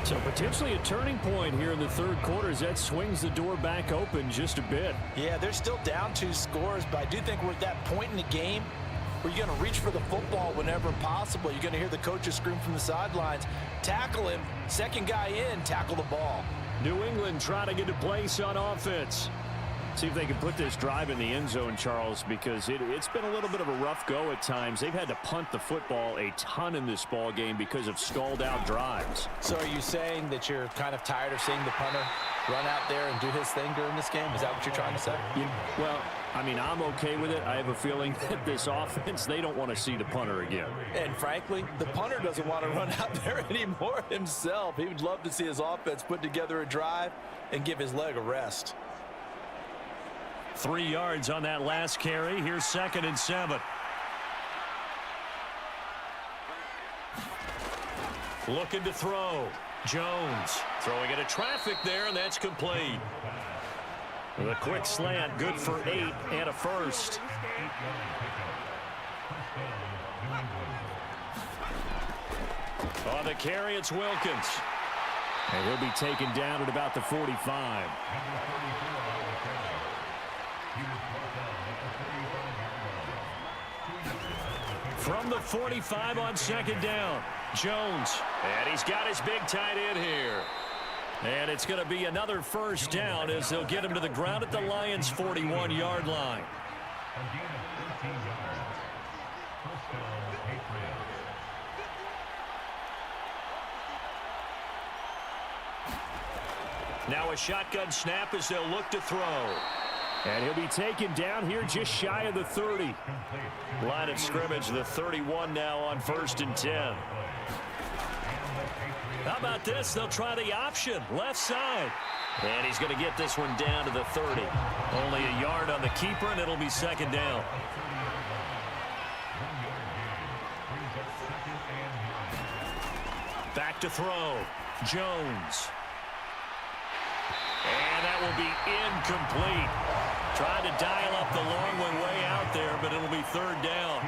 So potentially a turning point here in the third quarter as that swings the door back open just a bit. Yeah, they're still down 2 scores, but I do think we're at that point in the game where you're going to reach for the football whenever possible. You're going to hear the coaches scream from the sidelines, tackle him, second guy in, tackle the ball. New England trying to get a place on offense. See if they can put this drive in the end zone, Charles, because it's been a little bit of a rough go at times. They've had to punt the football a ton in this ball game because of stalled-out drives. So are you saying that you're kind of tired of seeing the punter run out there and do his thing during this game? Is that what you're trying to say? Well, I mean, I'm okay with it. I have a feeling that this offense, they don't want to see the punter again. And frankly, the punter doesn't want to run out there anymore himself. He would love to see his offense put together a drive and give his leg a rest. 3 yards on that last carry. Here's 2nd and 7. Looking to throw. Jones throwing into traffic there, and that's complete. The quick slant, good for 8 and a first. On the carry, it's Wilkins. And he'll be taken down at about the 45. From the 45 on 2nd down, Jones. And he's got his big tight end here. And it's going to be another first down as they'll get him to the ground at the Lions' 41-yard line. Now a shotgun snap as they'll look to throw. And he'll be taken down here just shy of the 30. Line of scrimmage, the 31 now on 1st and 10. How about this? They'll try the option, left side. And he's going to get this one down to the 30. Only a yard on the keeper, and it'll be 2nd down. Back to throw. Jones. And that will be incomplete. Trying to dial up the long one way out there, but it'll be 3rd down.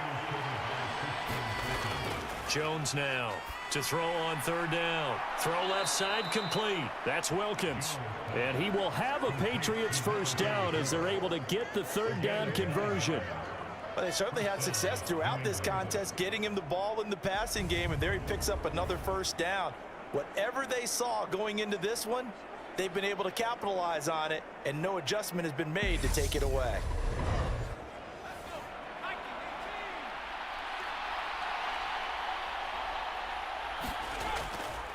Jones now to throw on 3rd down. Throw left side complete. That's Wilkins. And he will have a Patriots first down as they're able to get the 3rd down conversion. Well, they certainly had success throughout this contest, getting him the ball in the passing game, and there he picks up another first down. Whatever they saw going into this one, they've been able to capitalize on it, and no adjustment has been made to take it away.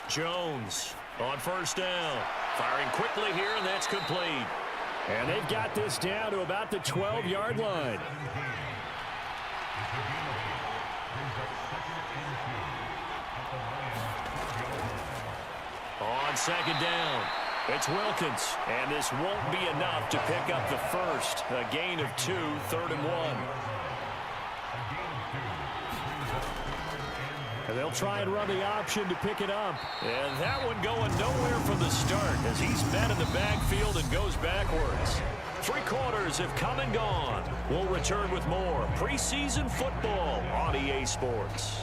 Jones on 1st down. Firing quickly here, and that's complete. And they've got this down to about the 12-yard line. On 2nd down, it's Wilkins. And this won't be enough to pick up the first. A gain of 2, 3rd and 1. And they'll try and run the option to pick it up. And that one going nowhere from the start as he's met in the backfield and goes backwards. 3 quarters have come and gone. We'll return with more preseason football on EA Sports.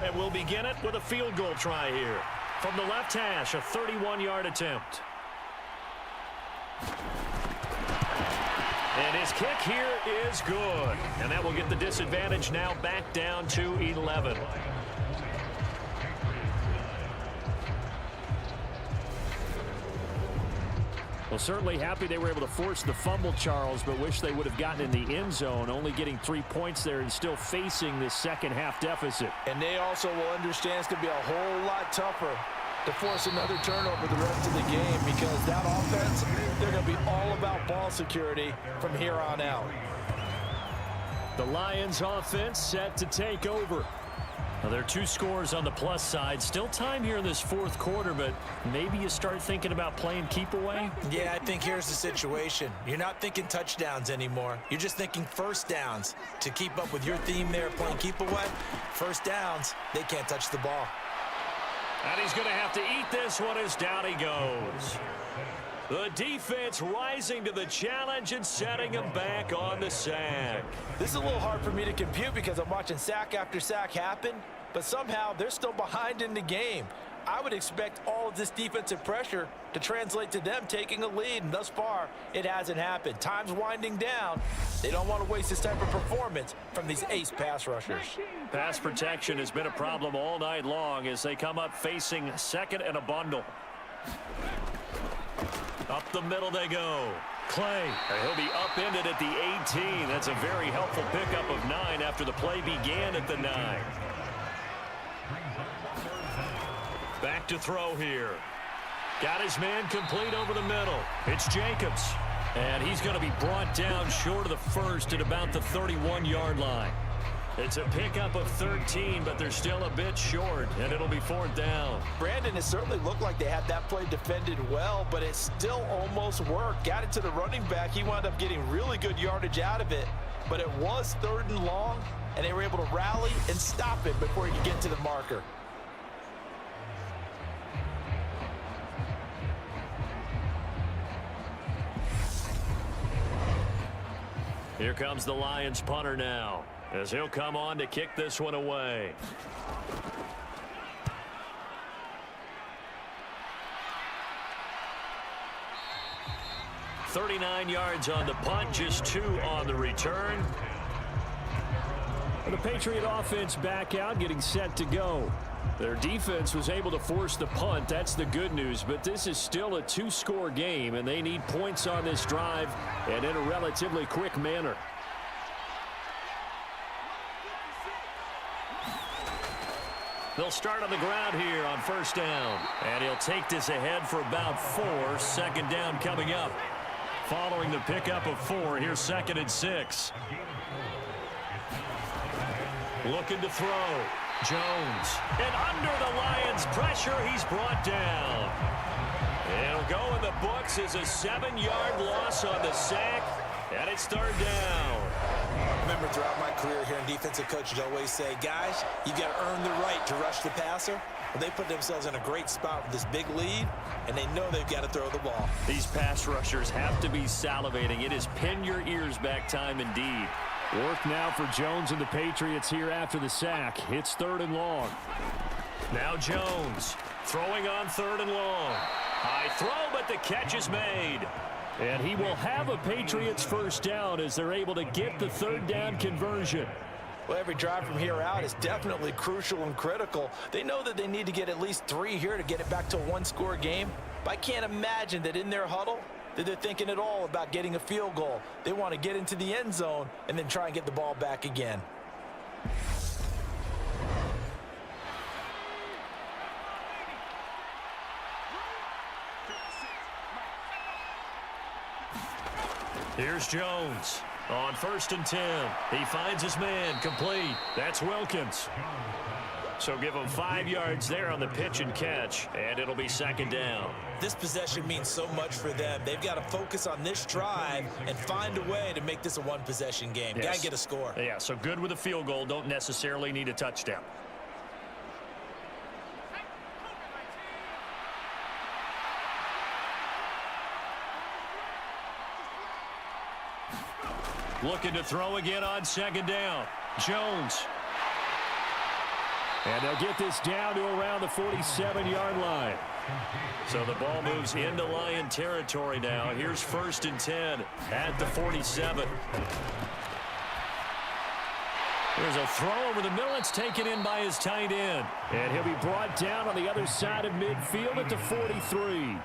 And we'll begin it with a field goal try here. From the left hash, a 31-yard attempt. And his kick here is good. And that will get the disadvantage now back down to 11. Well, certainly happy they were able to force the fumble, Charles, but wish they would have gotten in the end zone, only getting 3 points there and still facing this second half deficit. And they also will understand it's going to be a whole lot tougher to force another turnover the rest of the game, because that offense, they're going to be all about ball security from here on out. The Lions offense set to take over. Now, there are 2 scores on the plus side. Still time here in this fourth quarter, but maybe you start thinking about playing keep away? Yeah, I think here's the situation. You're not thinking touchdowns anymore. You're just thinking first downs. To keep up with your theme there, playing keep away, first downs, they can't touch the ball. And he's going to have to eat this one as down he goes. The defense rising to the challenge and setting him back on the sack. This is a little hard for me to compute because I'm watching sack after sack happen, but somehow they're still behind in the game. I would expect all of this defensive pressure to translate to them taking a lead, and thus far, it hasn't happened. Time's winding down. They don't want to waste this type of performance from these ace pass rushers. Pass protection has been a problem all night long as they come up facing second and a bundle. Up the middle they go. Clay, and he'll be upended at the 18. That's a very helpful pickup of 9 after the play began at the 9. Back to throw here. Got his man complete over the middle. It's Jacobs. And he's going to be brought down short of the first at about the 31-yard line. It's a pickup of 13, but they're still a bit short, and it'll be 4th down. Brandon, it certainly looked like they had that play defended well, but it still almost worked. Got it to the running back. He wound up getting really good yardage out of it, but it was 3rd and long, and they were able to rally and stop it before he could get to the marker. Here comes the Lions punter now, as he'll come on to kick this one away. $39 yards on the punt, just 2 on the return. And the Patriot offense back out, getting set to go. Their defense was able to force the punt. That's the good news, but this is still a 2-score game, and they need points on this drive and in a relatively quick manner. They'll start on the ground here on 1st down. And he'll take this ahead for about 4. 2nd down coming up. Following the pickup of 4, here's 2nd and 6. Looking to throw. Jones. And under the Lions' pressure, he's brought down. It'll go in the books as a 7-yard loss on the sack. And it's 3rd down. Remember, throughout my career here in defensive coaches always say, guys, you've got to earn the right to rush the passer. Well, they put themselves in a great spot with this big lead, and they know they've got to throw the ball. These pass rushers have to be salivating. It is pin your ears back time indeed. Work now for Jones and the Patriots here after the sack. It's 3rd and long. Now Jones throwing on 3rd and long. High throw, but the catch is made. And he will have a Patriots 1st down as they're able to get the 3rd down conversion. Well, every drive from here out is definitely crucial and critical. They know that they need to get at least 3 here to get it back to a 1-score game. But I can't imagine that in their huddle that they're thinking at all about getting a field goal. They want to get into the end zone and then try and get the ball back again. Here's Jones on 1st and 10. He finds his man complete. That's Wilkins. So give him 5 yards there on the pitch and catch, and it'll be 2nd down. This possession means so much for them. They've got to focus on this drive and find a way to make this a 1-possession game. Yes. Got to get a score. Yeah, so good with a field goal. Don't necessarily need a touchdown. Looking to throw again on 2nd down. Jones. And they'll get this down to around the 47-yard line. So the ball moves into Lion territory now. Here's 1st and 10 at the 47. There's a throw over the middle. It's taken in by his tight end. And he'll be brought down on the other side of midfield at the 43.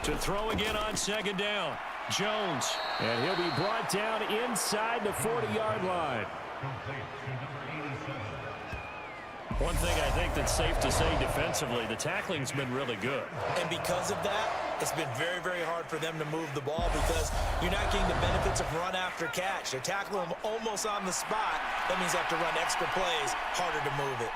To throw again on second down. Jones. And he'll be brought down inside the 40-yard line. One thing I think that's safe to say defensively, the tackling's been really good. And because of that, it's been very, very hard for them to move the ball because you're not getting the benefits of run after catch. They're tackling them almost on the spot. That means they have to run extra plays, harder to move it.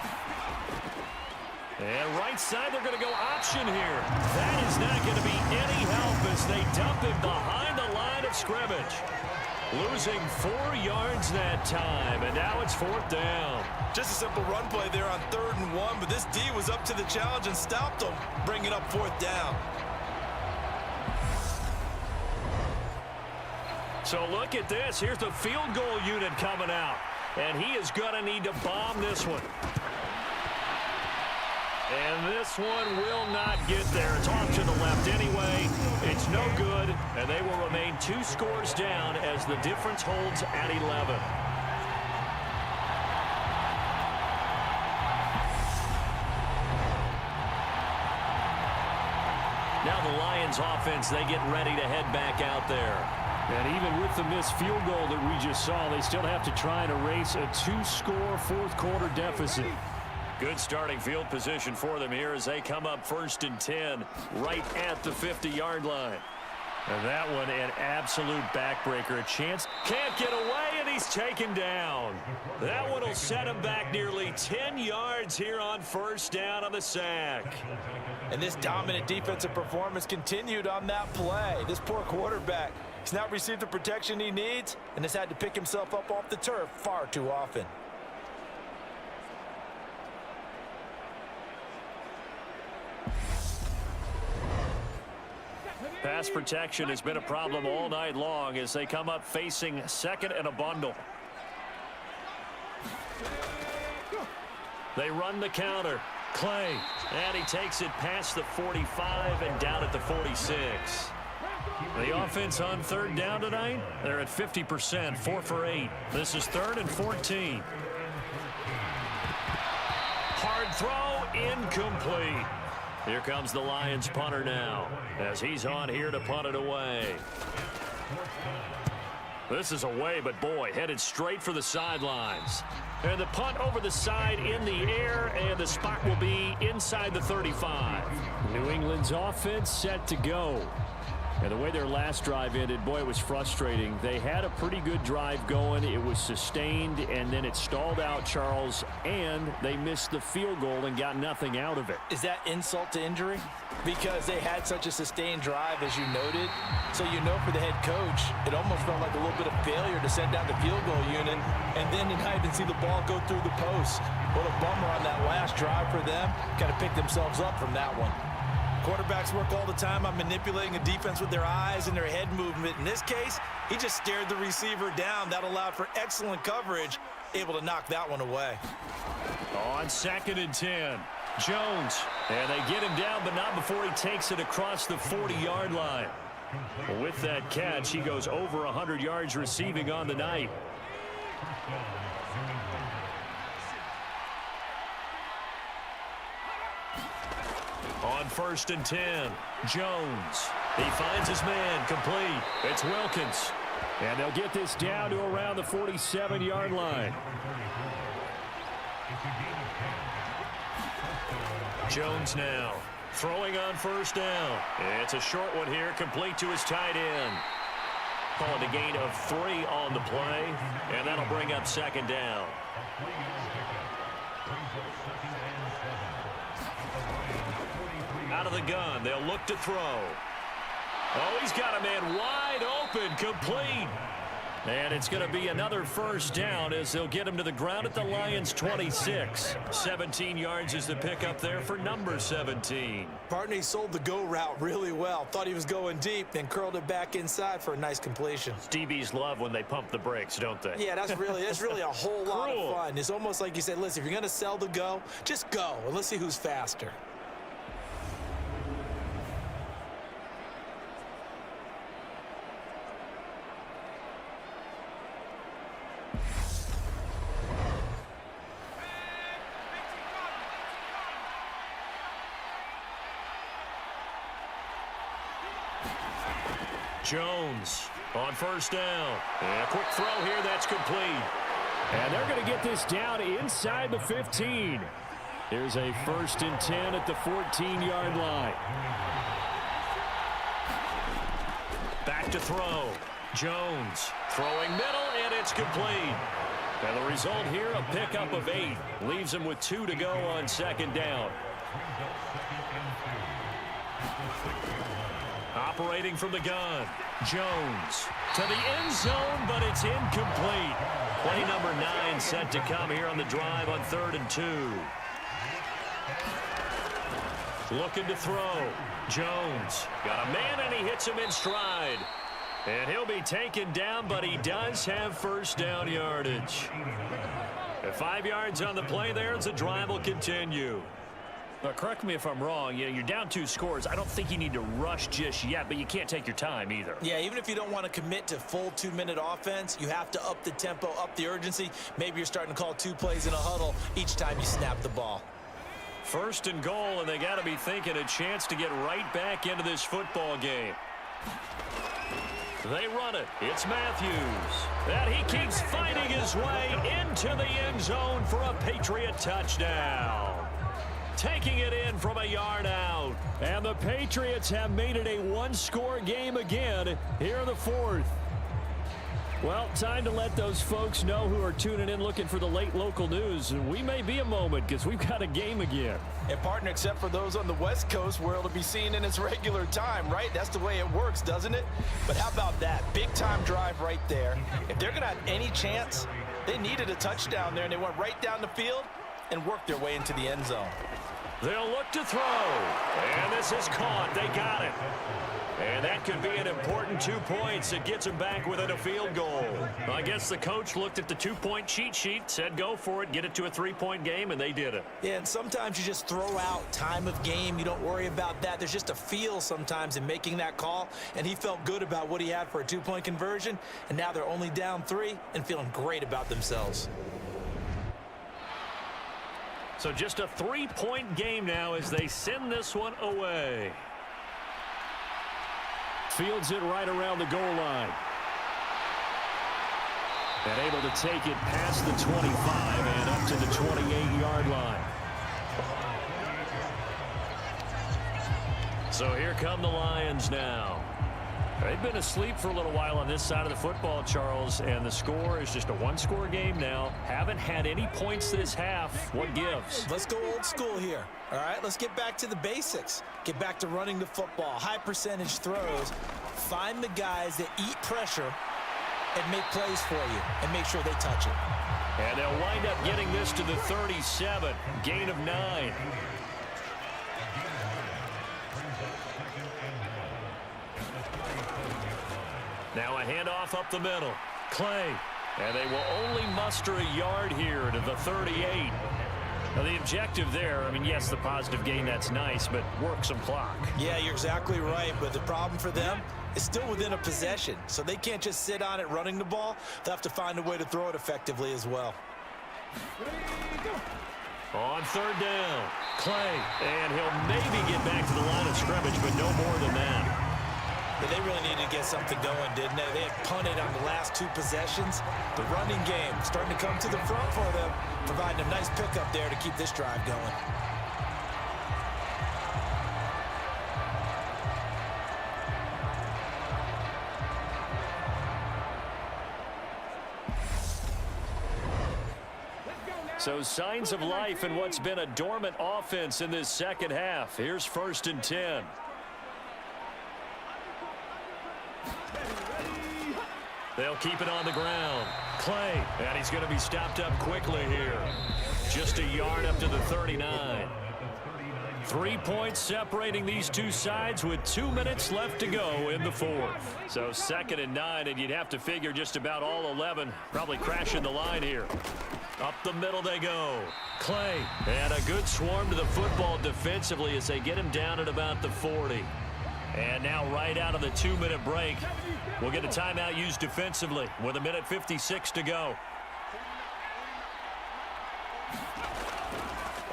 And right side, they're going to go option here. That is not going to be any help as they dump him behind the line of scrimmage. Losing 4 yards that time, and now it's 4th down. Just a simple run play there on 3rd and 1, but this D was up to the challenge and stopped them, bringing up 4th down. So look at this. Here's the field goal unit coming out, and he is going to need to bomb this one. And this one will not get there. It's off to the left anyway. It's no good, and they will remain 2 scores down as the difference holds at 11. Now the Lions offense, they get ready to head back out there. And even with the missed field goal that we just saw, they still have to try and erase a 2-score 4th quarter deficit. Good starting field position for them here as they come up 1st and 10 right at the 50-yard line. And that one an absolute backbreaker. A chance. Can't get away, and he's taken down. That one will set him back nearly 10 yards here on 1st down on the sack. And this dominant defensive performance continued on that play. This poor quarterback, he's not received the protection he needs and has had to pick himself up off the turf far too often. Pass protection has been a problem all night long as they come up facing 2nd and a bundle. They run the counter. Clay, and he takes it past the 45 and down at the 46. The offense on 3rd down tonight, they're at 50%, 4 for 8. This is 3rd and 14. Hard throw, incomplete. Here comes the Lions punter now as he's on here to punt it away. This is away, but boy, headed straight for the sidelines. And the punt over the side in the air, and the spot will be inside the 35. New England's offense set to go. And the way their last drive ended, boy, it was frustrating. They had a pretty good drive going. It was sustained, and then it stalled out, Charles, and they missed the field goal and got nothing out of it. Is that insult to injury? Because they had such a sustained drive, as you noted. So you know for the head coach, it almost felt like a little bit of failure to send down the field goal unit, and then to not even see the ball go through the post. What a bummer on that last drive for them. Got to pick themselves up from that one. Quarterbacks work all the time on manipulating a defense with their eyes and their head movement. In this case, he just stared the receiver down. That allowed for excellent coverage, able to knock that one away. On 2nd and 10, Jones. And they get him down, but not before he takes it across the 40-yard line. Well, with that catch, he goes over 100 yards receiving on the night. On 1st and 10, Jones. He finds his man, complete. It's Wilkins. And they'll get this down to around the 47-yard line. Jones now throwing on 1st down. It's a short one here, complete to his tight end. Call it a gain of 3 on the play, and that'll bring up 2nd down. Out of the gun, they'll look to throw. Oh, he's got a man wide open, complete. And it's going to be another 1st down as they'll get him to the ground at the Lions' 26. 17 yards is the pickup there for number 17. Partney sold the go route really well. Thought he was going deep, then curled it back inside for a nice completion. DBs love when they pump the brakes, don't they? Yeah, that's really a whole lot of fun. It's almost like you said, listen, if you're going to sell the go, just go, and let's see who's faster. Jones on first down. And a quick throw here that's complete. And they're going to get this down inside the 15. Here's a 1st and 10 at the 14-yard line. Back to throw. Jones throwing middle, and it's complete. And the result here, a pickup of 8. Leaves him with 2 to go on 2nd down. Operating from the gun. Jones to the end zone, but it's incomplete. Play number 9 set to come here on the drive on 3rd and 2. Looking to throw. Jones got a man, and he hits him in stride. And he'll be taken down, but he does have 1st down yardage. At 5 yards on the play there as the drive will continue. Now, correct me if I'm wrong. You know, you're down 2 scores. I don't think you need to rush just yet, but you can't take your time either. Yeah, even if you don't want to commit to full 2-minute offense, you have to up the tempo, up the urgency. Maybe you're starting to call 2 plays in a huddle each time you snap the ball. 1st and goal, and they got to be thinking a chance to get right back into this football game. They run it. It's Matthews. And he keeps fighting his way into the end zone for a Patriot touchdown. Taking it in from a yard out. And the Patriots have made it a 1-score game again here in the 4th. Well, time to let those folks know who are tuning in looking for the late local news. We may be a moment because we've got a game again. And partner, except for those on the West Coast where it'll be seen in its regular time, right? That's the way it works, doesn't it? But how about that? Big time drive right there. If they're going to have any chance, they needed a touchdown there, and they went right down the field and worked their way into the end zone. They'll look to throw. And this is caught. They got it. And that could be an important 2 points. It gets them back within a field goal. I guess the coach looked at the 2-point cheat sheet, said go for it, get it to a 3-point game, and they did it. Yeah, and sometimes you just throw out time of game. You don't worry about that. There's just a feel sometimes in making that call, and he felt good about what he had for a 2-point conversion, and now they're only down 3 and feeling great about themselves. So just a 3-point game now as they send this one away. Fields it right around the goal line. And able to take it past the 25 and up to the 28-yard line. So here come the Lions now. They've been asleep for a little while on this side of the football, Charles, and the score is just a 1-score game now. Haven't had any points this half. What gives? Let's go old school here. All right, let's get back to the basics. Get back to running the football, high percentage throws. Find the guys that eat pressure and make plays for you and make sure they touch it. And they'll wind up getting this to the 37, gain of 9. Now a handoff up the middle. Clay. And they will only muster a yard here to the 38. Now the objective there, I mean, yes, the positive gain, that's nice, but work some clock. Yeah, you're exactly right. But the problem for them is still within a possession. So they can't just sit on it running the ball. They'll have to find a way to throw it effectively as well. On 3rd down. Clay. And he'll maybe get back to the line of scrimmage, but no more than that. Yeah, they really needed to get something going, didn't they? They had punted on the last 2 possessions. The running game starting to come to the front for them, providing a nice pickup there to keep this drive going. So signs of life in what's been a dormant offense in this second half. Here's 1st and 10. They'll keep it on the ground. Clay, and he's going to be stopped up quickly here. Just a yard up to the 39. 3 points separating these two sides with 2 minutes left to go in the 4th. So 2nd and 9, and you'd have to figure just about all 11 probably crashing the line here. Up the middle they go. Clay, and a good swarm to the football defensively as they get him down at about the 40. And now right out of the 2-minute break, we'll get a timeout used defensively with 1:56 to go.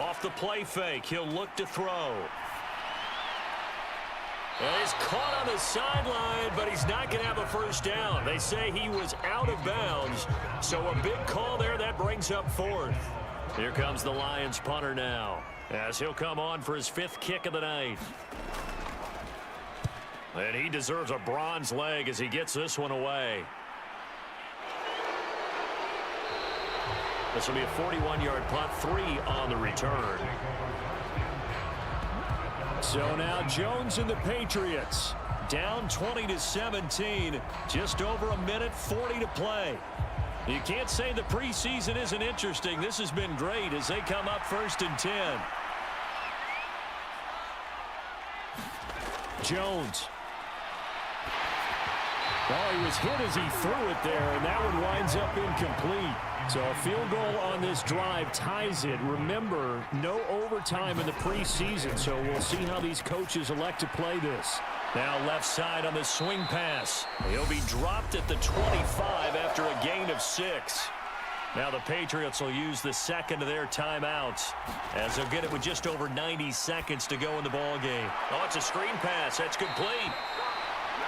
Off the play fake, he'll look to throw. And he's caught on the sideline, but he's not going to have a first down. They say he was out of bounds, so a big call there. That brings up fourth. Here comes the Lions punter now, as he'll come on for his 5th kick of the night. And he deserves a bronze leg as he gets this one away. This will be a 41-yard punt, 3 on the return. So now Jones and the Patriots down 20-17, just over a minute 40 to play. You can't say the preseason isn't interesting. This has been great as they come up 1st and 10. Jones. Oh, he was hit as he threw it there, and that one winds up incomplete. So a field goal on this drive ties it. Remember, no overtime in the preseason, so we'll see how these coaches elect to play this. Now left side on the swing pass. He'll be dropped at the 25 after a gain of 6. Now the Patriots will use the second of their timeouts as they'll get it with just over 90 seconds to go in the ball game. Oh, it's a screen pass. That's complete.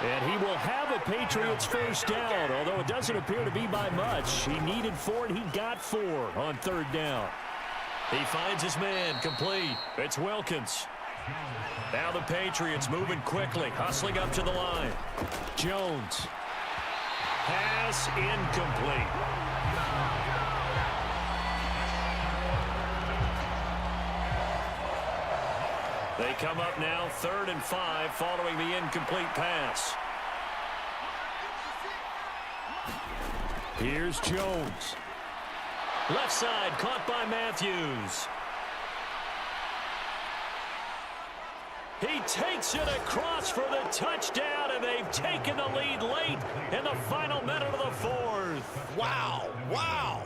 And he will have a Patriots first down, although it doesn't appear to be by much. He needed 4, and he got 4 on 3rd down. He finds his man, complete. It's Wilkins. Now the Patriots moving quickly, hustling up to the line. Jones. Pass incomplete. They come up now 3rd and 5 following the incomplete pass. Here's Jones. Left side caught by Matthews. He takes it across for the touchdown, and they've taken the lead late in the final minute of the 4th. Wow, wow.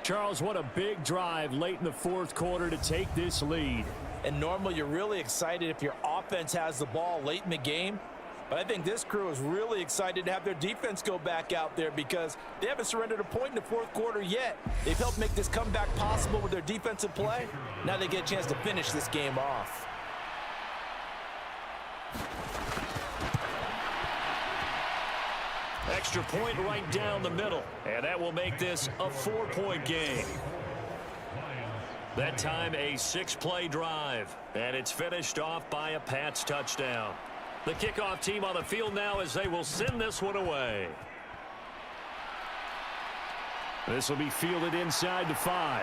Charles, what a big drive late in the 4th quarter to take this lead. And normally you're really excited if your offense has the ball late in the game. But I think this crew is really excited to have their defense go back out there because they haven't surrendered a point in the 4th quarter yet. They've helped make this comeback possible with their defensive play. Now they get a chance to finish this game off. Extra point right down the middle, and that will make this a 4-point game. That time a 6-play drive, and it's finished off by a Pats touchdown. The kickoff team on the field now as they will send this one away. This will be fielded inside the 5.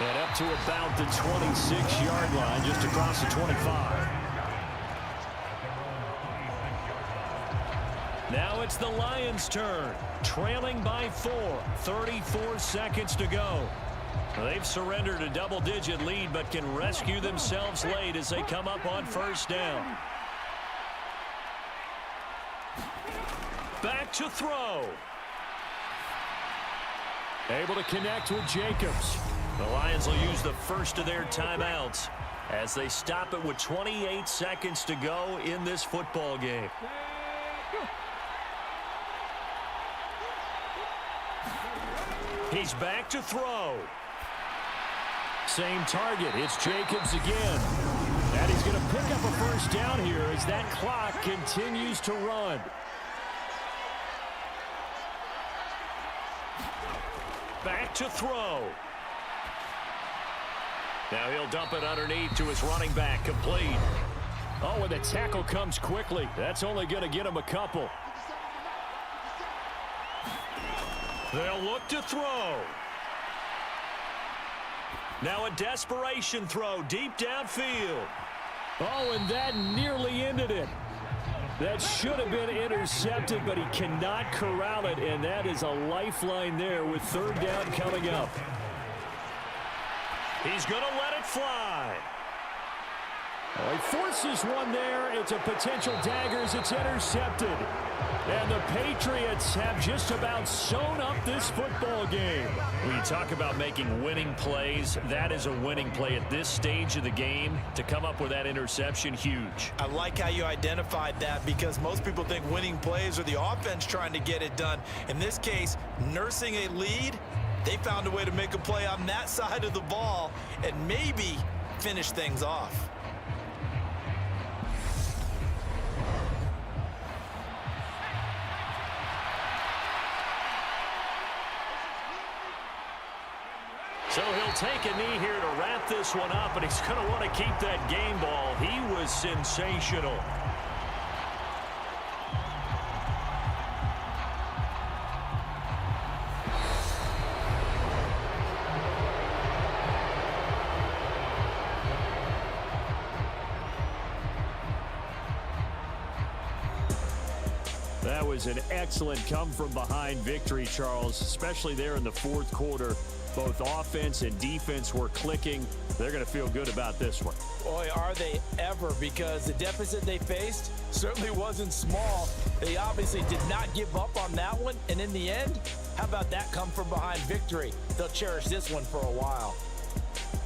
And up to about the 26-yard line, just across the 25. Now it's the Lions' turn, trailing by 4, 34 seconds to go. They've surrendered a double-digit lead, but can rescue themselves late as they come up on 1st down. Back to throw. Able to connect with Jacobs. The Lions will use the first of their timeouts as they stop it with 28 seconds to go in this football game. He's back to throw. Same target. It's Jacobs again. And he's going to pick up a first down here as that clock continues to run. Back to throw. Now he'll dump it underneath to his running back, complete. Oh, and the tackle comes quickly. That's only going to get him a couple. They'll look to throw. Now a desperation throw deep downfield. Oh, and that nearly ended it. That should have been intercepted, but he cannot corral it, and that is a lifeline there with 3rd down coming up. He's going to let it fly. Oh, he forces one there. It's a potential dagger as it's intercepted. And the Patriots have just about sewn up this football game. When you talk about making winning plays, that is a winning play at this stage of the game. To come up with that interception, huge. I like how you identified that because most people think winning plays are the offense trying to get it done. In this case, nursing a lead, they found a way to make a play on that side of the ball and maybe finish things off. So he'll take a knee here to wrap this one up, and he's going to want to keep that game ball. He was sensational. That was an excellent come-from-behind victory, Charles, especially there in the fourth quarter. Both offense and defense were clicking. They're going to feel good about this one. Boy, are they ever, because the deficit they faced certainly wasn't small. They obviously did not give up on that one, and in the end, how about that come-from-behind victory? They'll cherish this one for a while.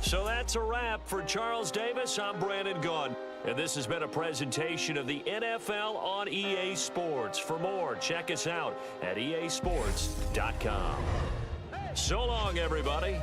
So that's a wrap for Charles Davis. I'm Brandon Gaudin, and this has been a presentation of the NFL on EA Sports. For more, check us out at easports.com. So long, everybody.